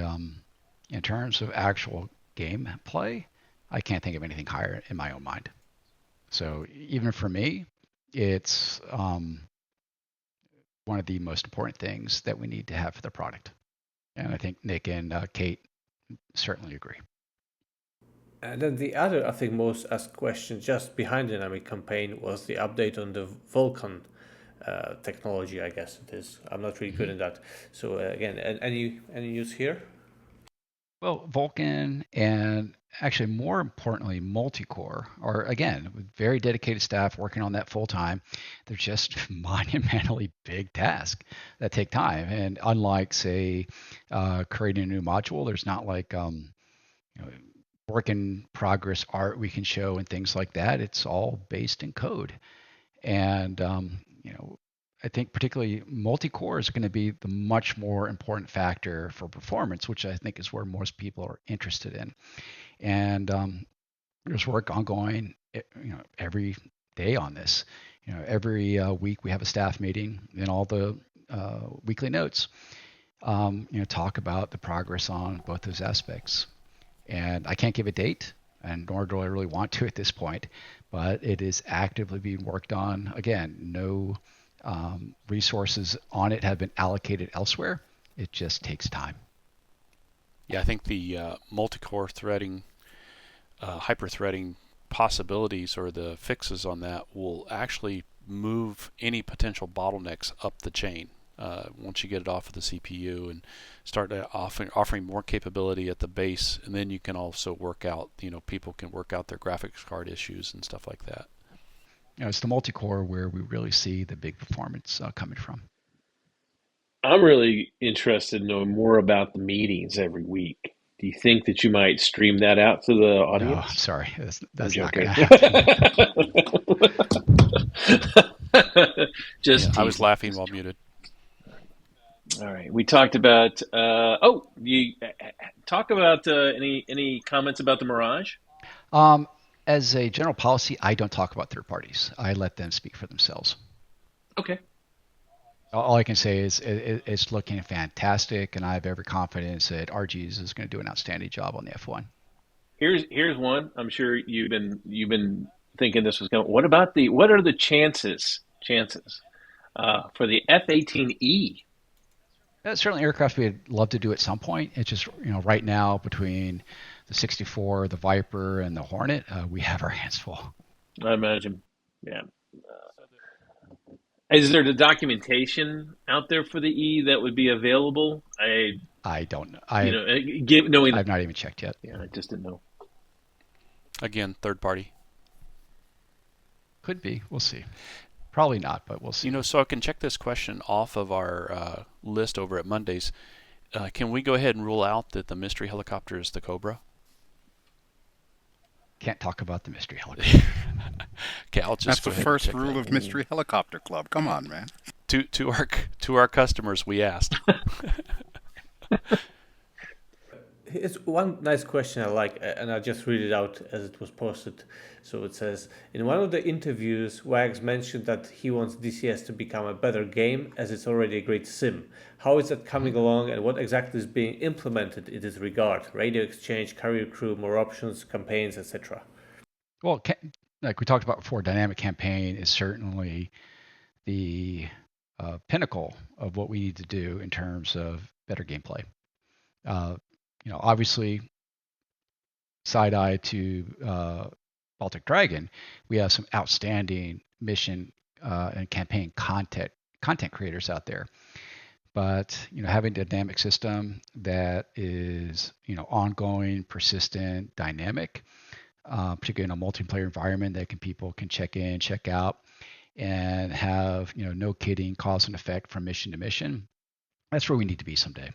in terms of actual game play, I can't think of anything higher in my own mind. So even for me, it's one of the most important things that we need to have for the product. And I think Nick and Kate certainly agree. And then the other, I think, most asked question just behind the Dynamic campaign was the update on the Vulcan technology, I guess it is. I'm not really good in that. So again, any news here? Well, Vulcan and actually more importantly, multi-core are, again, with very dedicated staff working on that full time. They're just monumentally big tasks that take time. And unlike, say, creating a new module, there's not like work in progress art we can show and things like that. It's all based in code. And, I think particularly multi-core is going to be the much more important factor for performance, which I think is where most people are interested in. And there's work ongoing, every day on this. Every week we have a staff meeting, and all the weekly notes, talk about the progress on both those aspects. And I can't give a date, and nor do I really want to at this point, but it is actively being worked on. Again, no resources on it have been allocated elsewhere. It just takes time. Yeah, I think the multi-core threading, hyper-threading possibilities or the fixes on that will actually move any potential bottlenecks up the chain. Once you get it off of the CPU and start offering more capability at the base, and then you can also work out, people can work out their graphics card issues and stuff like that. It's the multi-core where we really see the big performance coming from. I'm really interested in knowing more about the meetings every week. Do you think that you might stream that out to the No, I'm audience? sorry. I'm That's not going joking. to happen. Just Yeah, I was teasing. laughing while muted. All right. We talked about. You talk about any comments about the Mirage? Um, as a general policy, I don't talk about third parties. I let them speak for themselves. Okay. All I can say is it's looking fantastic, and I have every confidence that RGs is going to do an outstanding job on the F1. Here's one. I'm sure you've been thinking this was going. What are the chances for the F-18E? That's certainly aircraft we'd love to do at some point. It's just, right now between the 64, the Viper, and the Hornet, we have our hands full. I imagine. Yeah. Is there the documentation out there for the E that would be available? I don't know. Knowing. I've not even checked yet. Yeah, I just didn't know. Again, third party. Could be. We'll see. Probably not, but we'll see. So I can check this question off of our list over at Mondays. Can we go ahead and rule out that the mystery helicopter is the Cobra? Can't talk about the mystery helicopter. Okay, I'll just. That's the first rule of Mystery Helicopter Club. Come on, man. To our customers, we asked. It's one nice question I like, and I'll just read it out as it was posted. So it says, in one of the interviews, Wags mentioned that he wants DCS to become a better game as it's already a great sim. How is that coming along, and what exactly is being implemented in this regard? Radio exchange, carrier crew, more options, campaigns, etc. Well, like we talked about before, dynamic campaign is certainly the pinnacle of what we need to do in terms of better gameplay. Obviously, side-eye to Baltic Dragon, we have some outstanding mission and campaign content creators out there. But having a dynamic system that is ongoing, persistent, dynamic, particularly in a multiplayer environment that people can check in, check out, and have no kidding cause and effect from mission to mission. That's where we need to be someday.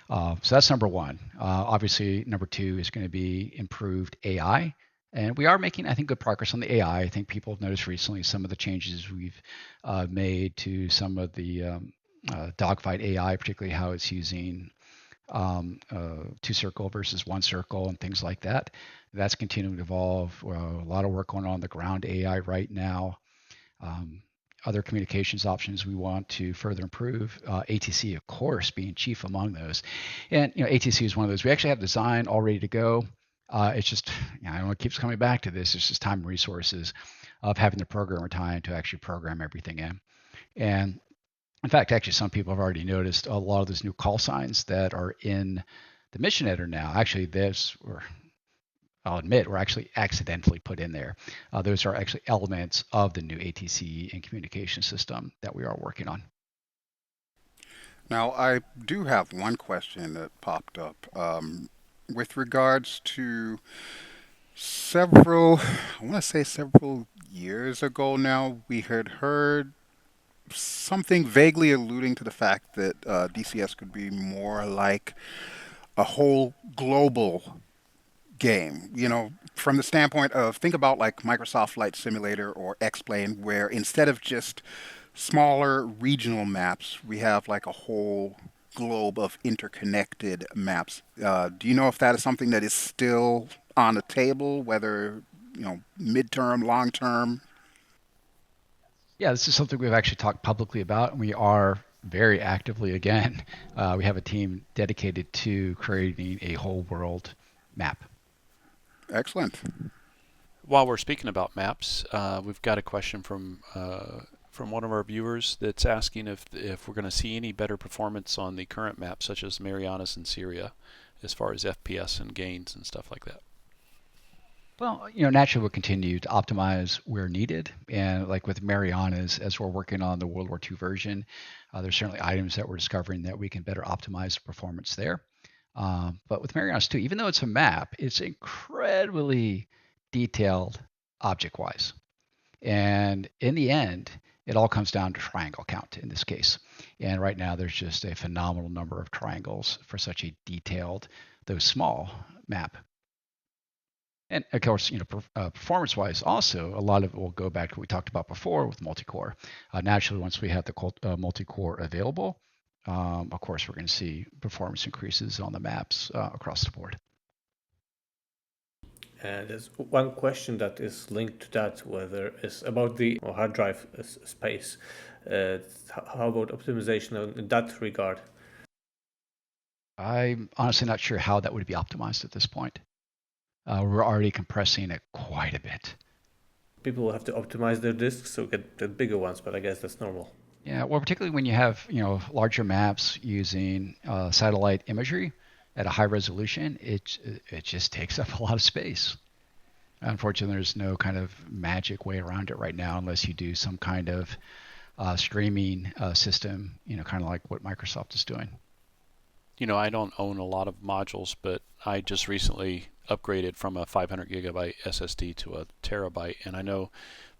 So that's number one. Obviously, number two is going to be improved AI. And we are making, I think, good progress on the AI. I think people have noticed recently some of the changes we've made to some of the dogfight AI, particularly how it's using two circle versus one circle and things like that. That's continuing to evolve. A lot of work going on the ground AI right now. Other communications options we want to further improve. ATC, of course, being chief among those. And ATC is one of those. We actually have design all ready to go. It's just, I don't know, it keeps coming back to this. It's just time and resources of having the programmer time to actually program everything in. And in fact, actually, some people have already noticed a lot of those new call signs that are in the mission editor now. Actually, I'll admit, were actually accidentally put in there. Those are actually elements of the new ATC and communication system that we are working on. Now, I do have one question that popped up with regards to several years ago now, we had heard something vaguely alluding to the fact that DCS could be more like a whole global game, from the standpoint of, think about like Microsoft Flight Simulator or X-Plane, where instead of just smaller regional maps, we have like a whole globe of interconnected maps. Do you know if that is something that is still on the table, whether, midterm, long term? Yeah, this is something we've actually talked publicly about, and we are very actively, again, we have a team dedicated to creating a whole world map. Excellent. While we're speaking about maps, we've got a question from one of our viewers that's asking if we're going to see any better performance on the current maps, such as Marianas and Syria, as far as FPS and gains and stuff like that. Well, naturally we'll continue to optimize where needed. And like with Marianas, as we're working on the World War II version, there's certainly items that we're discovering that we can better optimize the performance there. But with Marianas too, even though it's a map, it's incredibly detailed object-wise. And in the end, it all comes down to triangle count in this case. And right now there's just a phenomenal number of triangles for such a detailed, though small, map. And of course, performance-wise, also a lot of it will go back to what we talked about before with multi-core. Naturally, once we have the multi-core available, of course, we're going to see performance increases on the maps across the board. And there's one question that is linked to that, whether it's about the hard drive space. How about optimization in that regard? I'm honestly not sure how that would be optimized at this point. We're already compressing it quite a bit. People will have to optimize their disks so get the bigger ones, but I guess that's normal. Yeah, well, particularly when you have larger maps using satellite imagery at a high resolution, it just takes up a lot of space. Unfortunately, there's no kind of magic way around it right now unless you do some kind of streaming system, kind of like what Microsoft is doing. I don't own a lot of modules, but I just recently upgraded from a 500 gigabyte SSD to a terabyte, and I know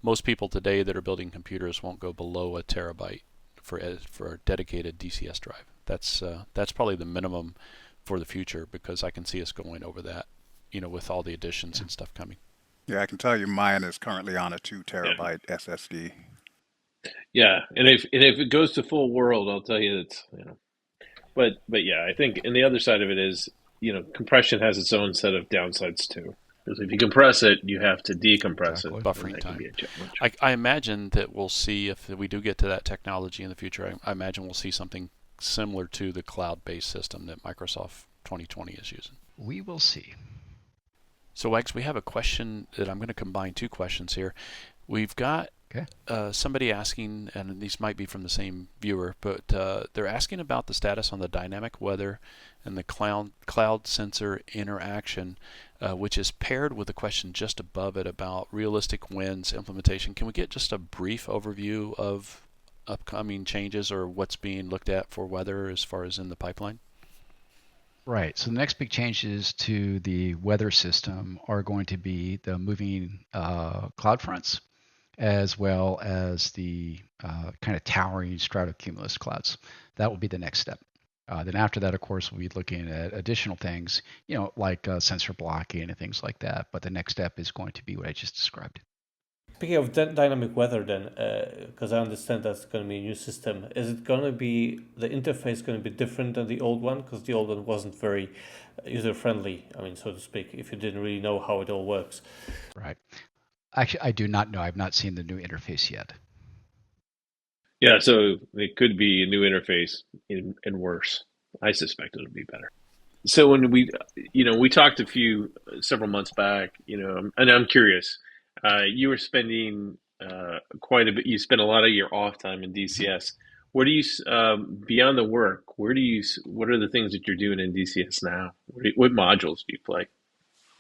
most people today that are building computers won't go below a terabyte for a dedicated DCS drive. That's probably the minimum for the future, because I can see us going over that, with all the additions and stuff coming. Yeah, I can tell you mine is currently on a 2 terabyte SSD. Yeah, and if it goes to full world, I'll tell you it's But yeah, I think, and the other side of it is, compression has its own set of downsides too. Because if you compress it, you have to decompress it. Buffering time. I imagine that we'll see, if we do get to that technology in the future, I imagine we'll see something similar to the cloud-based system that Microsoft 2020 is using. We will see. So, Wags, we have a question that I'm going to combine two questions here. We've got somebody asking, and these might be from the same viewer, but they're asking about the status on the dynamic weather and the cloud sensor interaction, which is paired with a question just above it about realistic winds implementation. Can we get just a brief overview of upcoming changes or what's being looked at for weather as far as in the pipeline? Right. So the next big changes to the weather system are going to be the moving cloud fronts, as well as the kind of towering stratocumulus clouds. That will be the next step. Then after that, of course, we'll be looking at additional things, like sensor blocking and things like that. But the next step is going to be what I just described. Speaking of dynamic weather then, because I understand that's going to be a new system, is it going to be, the interface going to be different than the old one? Because the old one wasn't very user-friendly, so to speak, if you didn't really know how it all works. Right. Actually, I do not know. I've not seen the new interface yet. Yeah, so it could be a new interface and worse. I suspect it'll be better. So when we talked several months back, and I'm curious, you were spending quite a bit. You spent a lot of your off time in DCS. What do you beyond the work? What are the things that you're doing in DCS now? What modules do you play?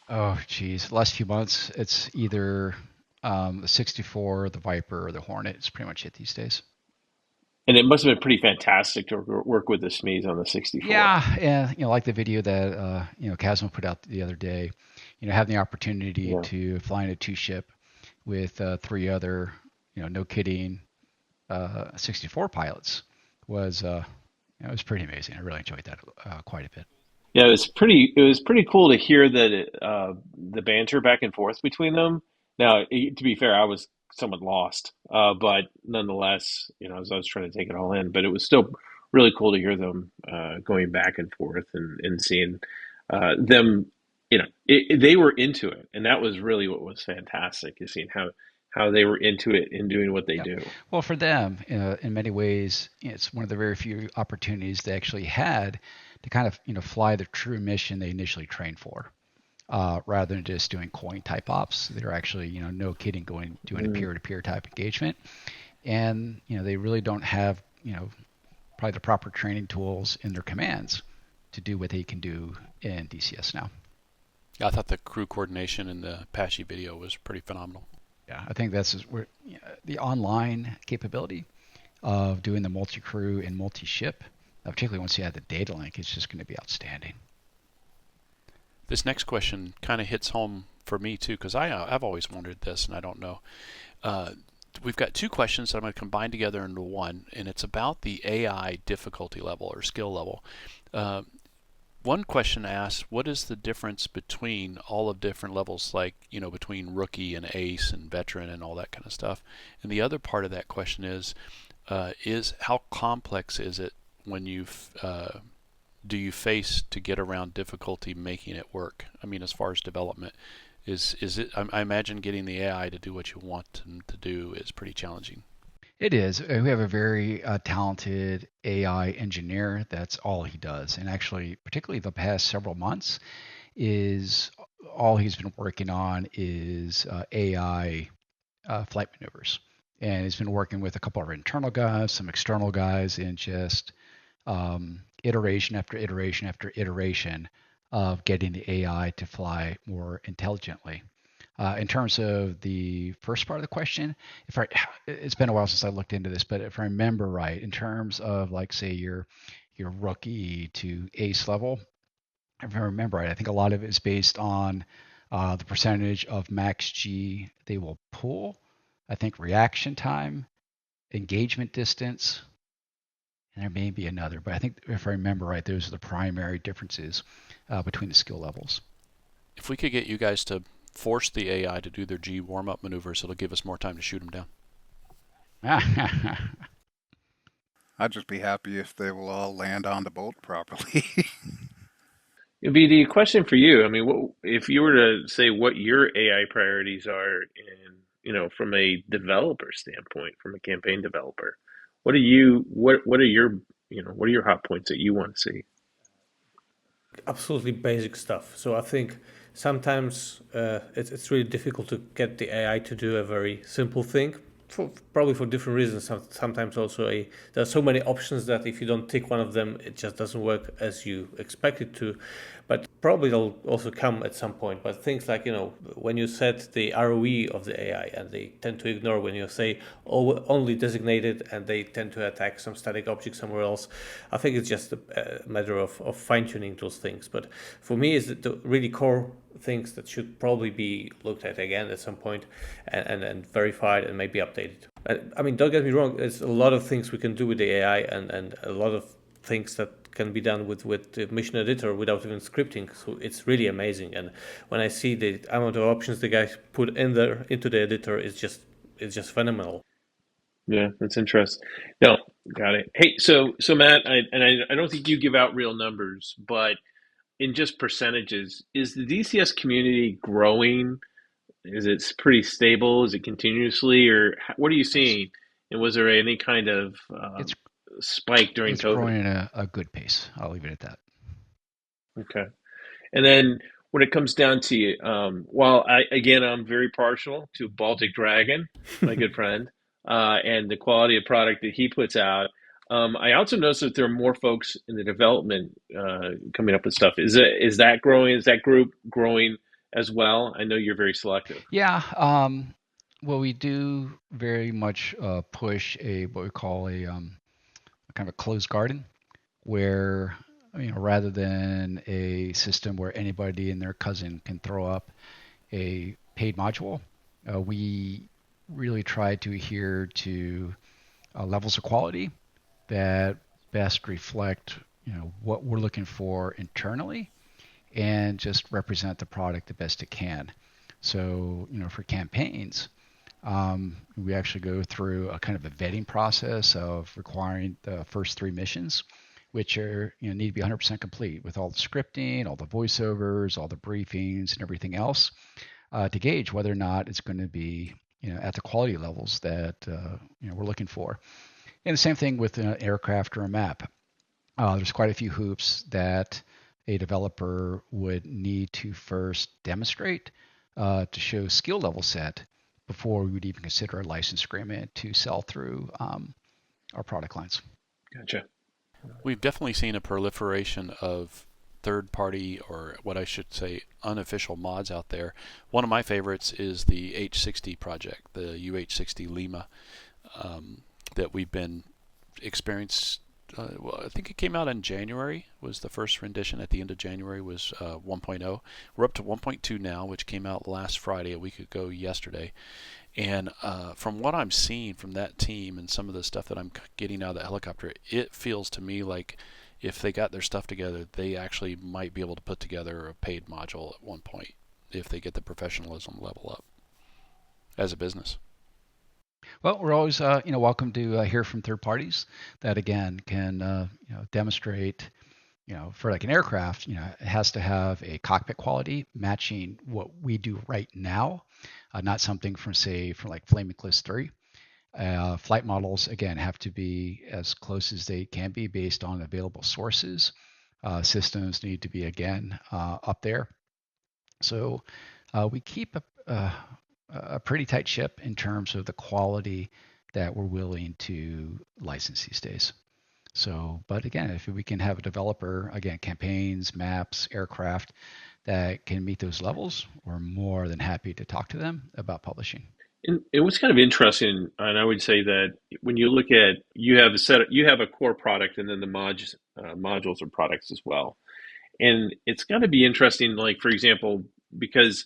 Oh, geez. The last few months, it's either the 64, the Viper, or the Hornet. It's pretty much it these days. And it must have been pretty fantastic to work with the SMEs on the 64. Yeah, like the video that Casmo put out the other day. Having the opportunity to fly in a 2-ship with 3 other, no kidding, 64 pilots was it was pretty amazing. I really enjoyed that quite a bit. Yeah, it was pretty cool to hear that the banter back and forth between them. Now, to be fair, I was somewhat lost, but nonetheless, as I was trying to take it all in, but it was still really cool to hear them going back and forth and seeing them. They were into it, and that was really what was fantastic, is seeing how they were into it and doing what they do. Well, for them, in many ways, it's one of the very few opportunities they actually had to kind of fly the true mission they initially trained for, rather than just doing coin type ops. They're actually no kidding doing a peer-to-peer type engagement, and they really don't have probably the proper training tools in their commands to do what they can do in DCS now. I thought the crew coordination in the Apache video was pretty phenomenal. Yeah, I think that's where the online capability of doing the multi-crew and multi-ship, particularly once you add the data link, it's just going to be outstanding. This next question kind of hits home for me too, because I've always wondered this, and I don't know. we've got two questions that I'm going to combine together into one, and it's about the AI difficulty level or skill level. One question asks, what is the difference between all of different levels, like, between rookie and ace and veteran and all that kind of stuff? And the other part of that question is how complex is it when do you face to get around difficulty making it work? I mean, as far as development, is it? I imagine getting the AI to do what you want them to do is pretty challenging. It is. We have a very talented AI engineer. That's all he does. And actually, particularly the past several months, is all he's been working on is AI flight maneuvers. And he's been working with a couple of our internal guys, some external guys, and just iteration after iteration after iteration of getting the AI to fly more intelligently. In terms of the first part of the question, it's been a while since I looked into this, but if I remember right, in terms of like say your rookie to ace level, if I remember right, I think a lot of it is based on the percentage of max G they will pull. I think reaction time, engagement distance, and there may be another, but I think if I remember right, those are the primary differences between the skill levels. If we could get you guys to force the AI to do their G warm-up maneuvers, it'll give us more time to shoot them down. I'd just be happy if they will all land on the boat properly. It'd be the question for you. I mean, if you were to say what your AI priorities are from a developer standpoint, from a campaign developer, what are your hot points that you want to see? Absolutely basic stuff. So I think sometimes it's really difficult to get the AI to do a very simple thing, probably for different reasons. Sometimes also there are so many options that if you don't tick one of them, it just doesn't work as you expect it to. But probably it'll also come at some point. But things like, when you set the ROE of the AI, and they tend to ignore when you say only designated, and they tend to attack some static object somewhere else. I think it's just a matter of fine-tuning those things. But for me, it's the really core things that should probably be looked at again at some point and verified and maybe updated. I mean, don't get me wrong, there's a lot of things we can do with the AI and a lot of things that can be done with the mission editor without even scripting. So it's really amazing. And when I see the amount of options the guys put into the editor, it's just phenomenal. Yeah, that's interesting. No, got it. Hey, so Matt, I don't think you give out real numbers, but in just percentages, is the DCS community growing? Is it pretty stable? Is it continuously, or what are you seeing? And was there any kind of spike during it's COVID? It's growing at a good pace. I'll leave it at that. Okay. And then when it comes down to, I'm very partial to Baltic Dragon, my good friend, and the quality of product that he puts out. I also noticed that there are more folks in the development coming up with stuff. Is that growing? Is that group growing as well? I know you're very selective. Yeah. Well, we do very much push what we call a kind of a closed garden, where rather than a system where anybody and their cousin can throw up a paid module, we really try to adhere to levels of quality that best reflect what we're looking for internally and just represent the product the best it can. So for campaigns, we actually go through a kind of a vetting process of requiring the first 3 missions, which are need to be 100% complete with all the scripting, all the voiceovers, all the briefings, and everything else to gauge whether or not it's going to be at the quality levels that we're looking for. And the same thing with an aircraft or a map. There's quite a few hoops that a developer would need to first demonstrate to show skill level set before we would even consider a license agreement to sell through our product lines. Gotcha. We've definitely seen a proliferation of third-party, or what I should say, unofficial mods out there. One of my favorites is the H-60 project, the UH-60 Lima, that we've been experienced well, I think it came out in January. Was the first rendition at the end of January was 1.0. We're up to 1.2 now, which came out last Friday, a week ago yesterday. And from what I'm seeing from that team and some of the stuff that I'm getting out of the helicopter, it feels to me like if they got their stuff together, they actually might be able to put together a paid module at one point if they get the professionalism level up as a business. Well, we're always welcome to hear from third parties that again can demonstrate for like an aircraft, it has to have a cockpit quality matching what we do right now, not something from like Flaming Eclipse 3. Flight models, again, have to be as close as they can be based on available sources. Systems need to be, again, up there. So we keep a pretty tight ship in terms of the quality that we're willing to license these days. So, but again, if we can have a developer, again, campaigns, maps, aircraft that can meet those levels, we're more than happy to talk to them about publishing. And it was kind of interesting, and I would say that when you look at you have a core product, and then the modules are products as well. And it's got to be interesting, like for example, because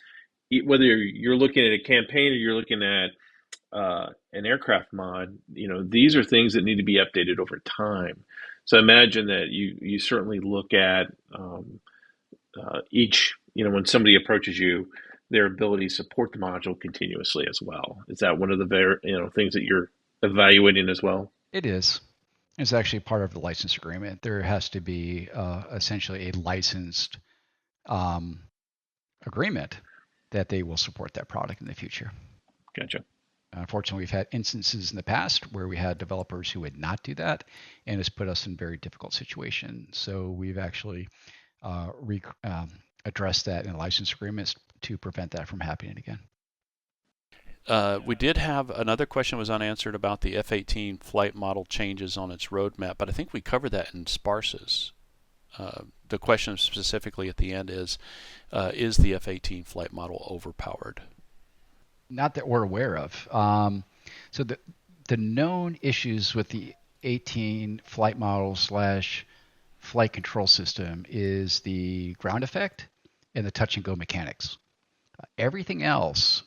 whether you're looking at a campaign or you're looking at an aircraft mod, these are things that need to be updated over time. So imagine that you certainly look at each, when somebody approaches you, their ability to support the module continuously as well. Is that one of the things that you're evaluating as well? It is. It's actually part of the license agreement. There has to be essentially a licensed agreement that they will support that product in the future. Gotcha. Unfortunately, we've had instances in the past where we had developers who would not do that, and it's put us in very difficult situations. So we've actually addressed that in license agreements to prevent that from happening again. We did have another question was unanswered about the F-18 flight model changes on its roadmap, but I think we covered that in Sparses. The question specifically at the end is the F-18 flight model overpowered? Not that we're aware of. So the known issues with the 18 flight model / flight control system is the ground effect and the touch and go mechanics. Everything else,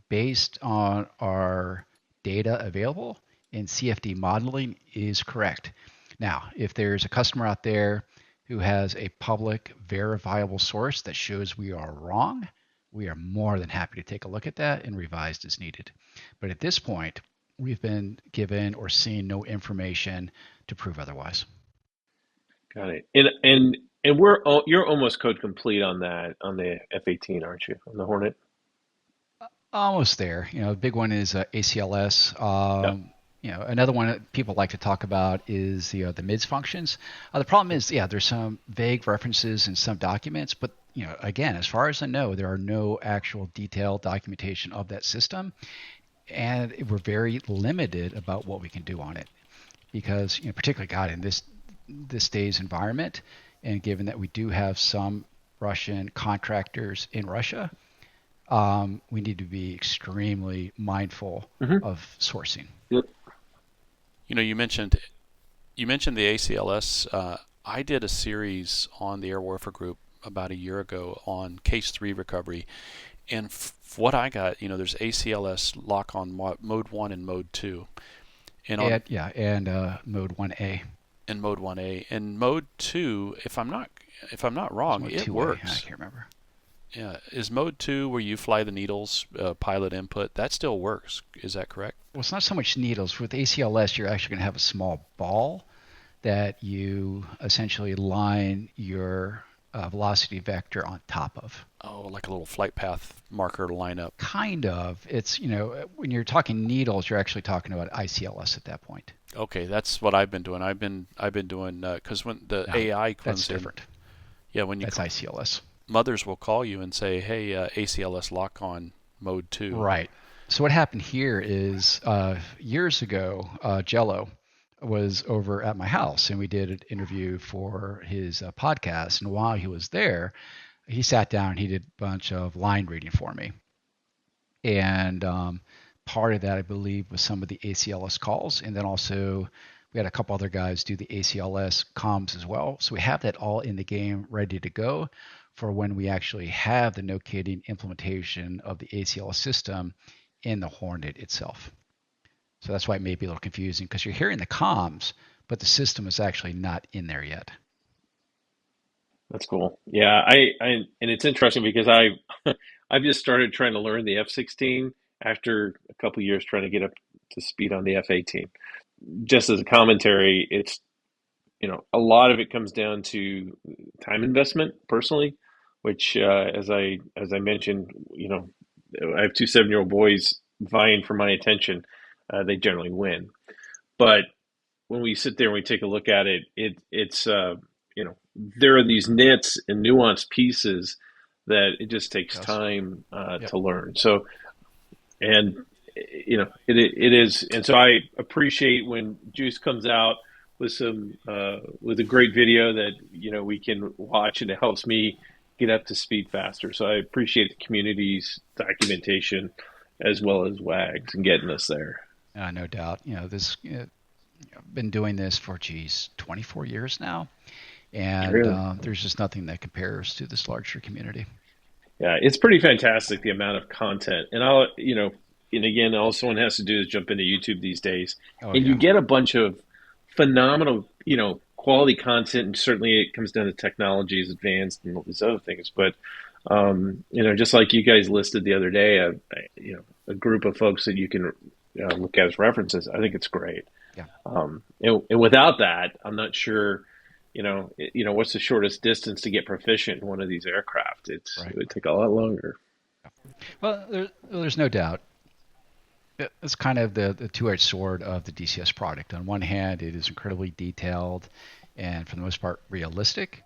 based on our data available in CFD modeling, is correct. Now, if there's a customer out there who has a public verifiable source that shows we are wrong, we are more than happy to take a look at that and revise as needed. But at this point, we've been given or seen no information to prove otherwise. Got it. And you're almost code complete on that, on the F-18, aren't you? On the Hornet? Almost there. The big one is ACLS. Yeah. Another one that people like to talk about is the MIDS functions. The problem is, there's some vague references in some documents, but again, as far as I know, there are no actual detailed documentation of that system, and we're very limited about what we can do on it, because particularly in this day's environment, and given that we do have some Russian contractors in Russia, we need to be extremely mindful of sourcing. Yep. You mentioned the ACLS. I did a series on the Air Warfare Group about a year ago on Case 3 recovery, and what I got, there's ACLS lock on mode 1 and mode 2, and mode 1A. And mode 1A and mode 2, if I'm not wrong, it works. I can't remember. Yeah, is mode 2 where you fly the needles, pilot input, that still works? Is that correct? Well, it's not so much needles. With ACLS, you're actually going to have a small ball that you essentially line your velocity vector on top of. Oh, like a little flight path marker to line up. Kind of. It's, when you're talking needles, you're actually talking about ICLS at that point. Okay, that's what I've been doing. I've been doing because when the AI comes that's different. Yeah, that's ICLS. Mothers will call you and say, "Hey, ACLS lock on mode 2." Right. So what happened here is years ago, Jello was over at my house, and we did an interview for his podcast. And while he was there, he sat down and he did a bunch of line reading for me. And part of that, I believe, was some of the ACLS calls, and then also We had a couple other guys do the ACLS comms as well. So we have that all in the game ready to go for when we actually have the no-kidding implementation of the ACLS system in the Hornet itself. So that's why it may be a little confusing, because you're hearing the comms, but the system is actually not in there yet. That's cool. Yeah, and it's interesting because I've just started trying to learn the F-16 after a couple years trying to get up to speed on the F-18. Just as a commentary, it's, a lot of it comes down to time investment personally, which as I mentioned, I have two 7-year-old boys vying for my attention. They generally win, but when we sit there and we take a look at it, it's there are these nits and nuanced pieces that it just takes time to learn. So, and it is, and so I appreciate when Juice comes out with with a great video that we can watch, and it helps me get up to speed faster. So I appreciate the community's documentation as well as WAG's and getting us there. No doubt. I've been doing this for 24 years now, and really? There's just nothing that compares to this larger community. Yeah, it's pretty fantastic, the amount of content. And and again, all someone has to do is jump into YouTube these days, and you get a bunch of phenomenal, quality content. And certainly, it comes down to technology is advanced and all these other things. But just like you guys listed the other day, a group of folks that you can look at as references. I think it's great. Yeah. And without that, I'm not sure. What's the shortest distance to get proficient in one of these aircraft? It would take a lot longer. Well, there's no doubt. It's kind of the two-edged sword of the DCS product. On one hand, it is incredibly detailed and, for the most part, realistic.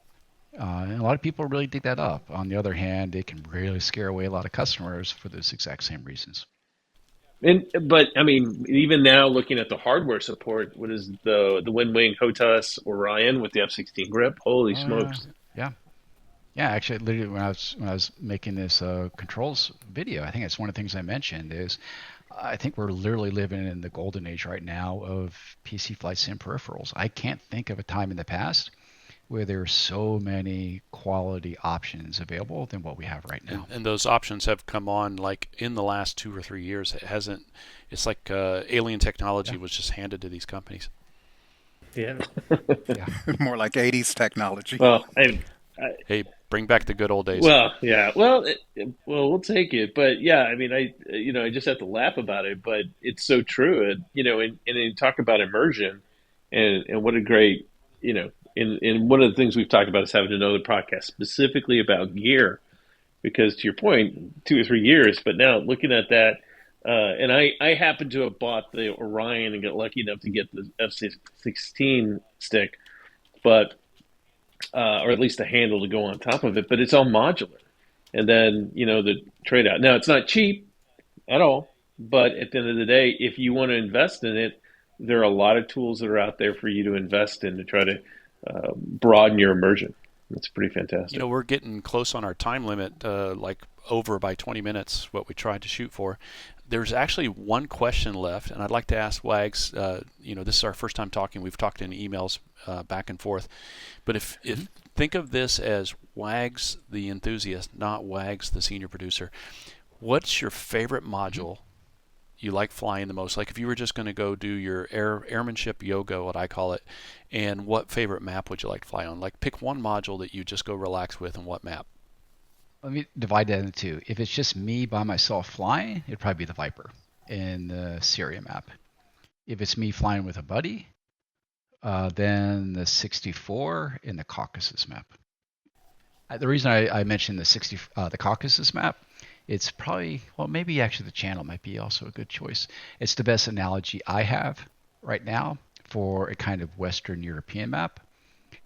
And a lot of people really dig that up. On the other hand, it can really scare away a lot of customers for those exact same reasons. But I mean, even now, looking at the hardware support, what is the Wing HOTAS Orion with the F-16 grip? Holy smokes! Yeah. Actually, literally, when I was making this controls video, I think that's one of the things I mentioned is I think we're literally living in the golden age right now of PC flight sim peripherals. I can't think of a time in the past where there are so many quality options available than what we have right now. And those options have come on like in the last 2 or 3 years. It's like alien technology was just handed to these companies. Yeah. More like 80s technology. Well, hey, bring back the good old days. Well, yeah. Well, we'll take it. But yeah, I mean, I just have to laugh about it, but it's so true. And and you talk about immersion, and what a great, and one of the things we've talked about is having another podcast specifically about gear, because to your point, 2 or 3 years. But now looking at that, and I happen to have bought the Orion and got lucky enough to get the F-16 stick, but or at least a handle to go on top of it. But it's all modular, and then the trade out. Now it's not cheap at all, but at the end of the day, if you want to invest in it, there are a lot of tools that are out there for you to invest in to try to broaden your immersion. It's pretty fantastic. We're getting close on our time limit, like over by 20 minutes, what we tried to shoot for. There's actually one question left, and I'd like to ask Wags, this is our first time talking. We've talked in emails back and forth. But if think of this as Wags the enthusiast, not Wags the senior producer. What's your favorite module you like flying the most? Like if you were just going to go do your airmanship yoga, what I call it, and what favorite map would you like to fly on? Like pick one module that you just go relax with, and what map? Let me divide that into two. If it's just me by myself flying, it'd probably be the Viper in the Syria map. If it's me flying with a buddy, then the 64 in the Caucasus map. The reason I mentioned the Caucasus map, it's probably, maybe actually the Channel might be also a good choice. It's the best analogy I have right now for a kind of Western European map.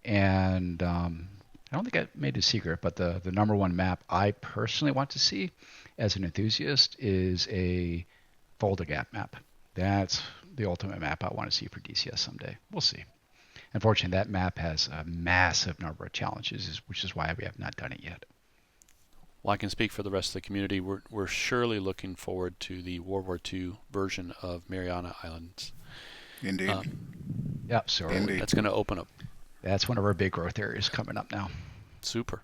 And I don't think I made it a secret, but the number one map I personally want to see as an enthusiast is a Fulda Gap map. That's the ultimate map I want to see for DCS someday. We'll see. Unfortunately, that map has a massive number of challenges, which is why we have not done it yet. Well, I can speak for the rest of the community. We're surely looking forward to the World War II version of Mariana Islands. Indeed. Yep. So Indeed. That's going to open up. that's one of our big growth areas coming up now. Super.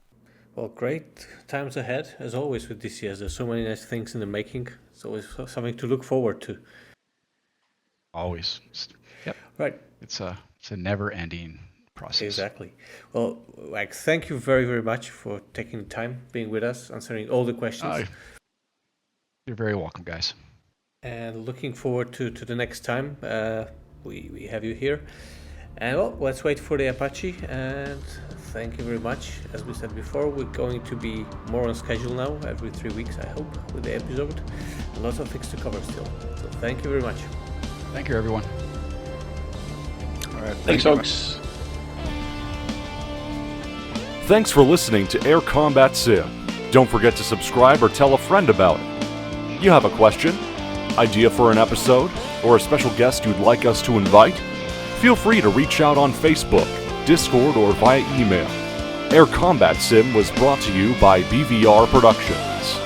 Well, great times ahead, as always, with DCS. There's so many nice things in the making. It's always something to look forward to. Always. Yep. Right. It's a never-ending process. Exactly. Well, like, thank you very, very much for taking the time, being with us, answering all the questions. You're very welcome, guys. And looking forward to the next time we have you here. And well, let's wait for the Apache. And thank you very much. As we said before, we're going to be more on schedule now, every 3 weeks, I hope, with the episode. Lots of things to cover still. So thank you very much. Thank you, everyone. All right. Thanks, Thank you. folks. Thanks for listening to Air Combat Sim. Don't forget to subscribe or tell a friend about it. You have a question, idea for an episode, or a special guest you'd like us to invite? Feel free to reach out on Facebook, Discord, or via email. Air Combat Sim was brought to you by BVR Productions.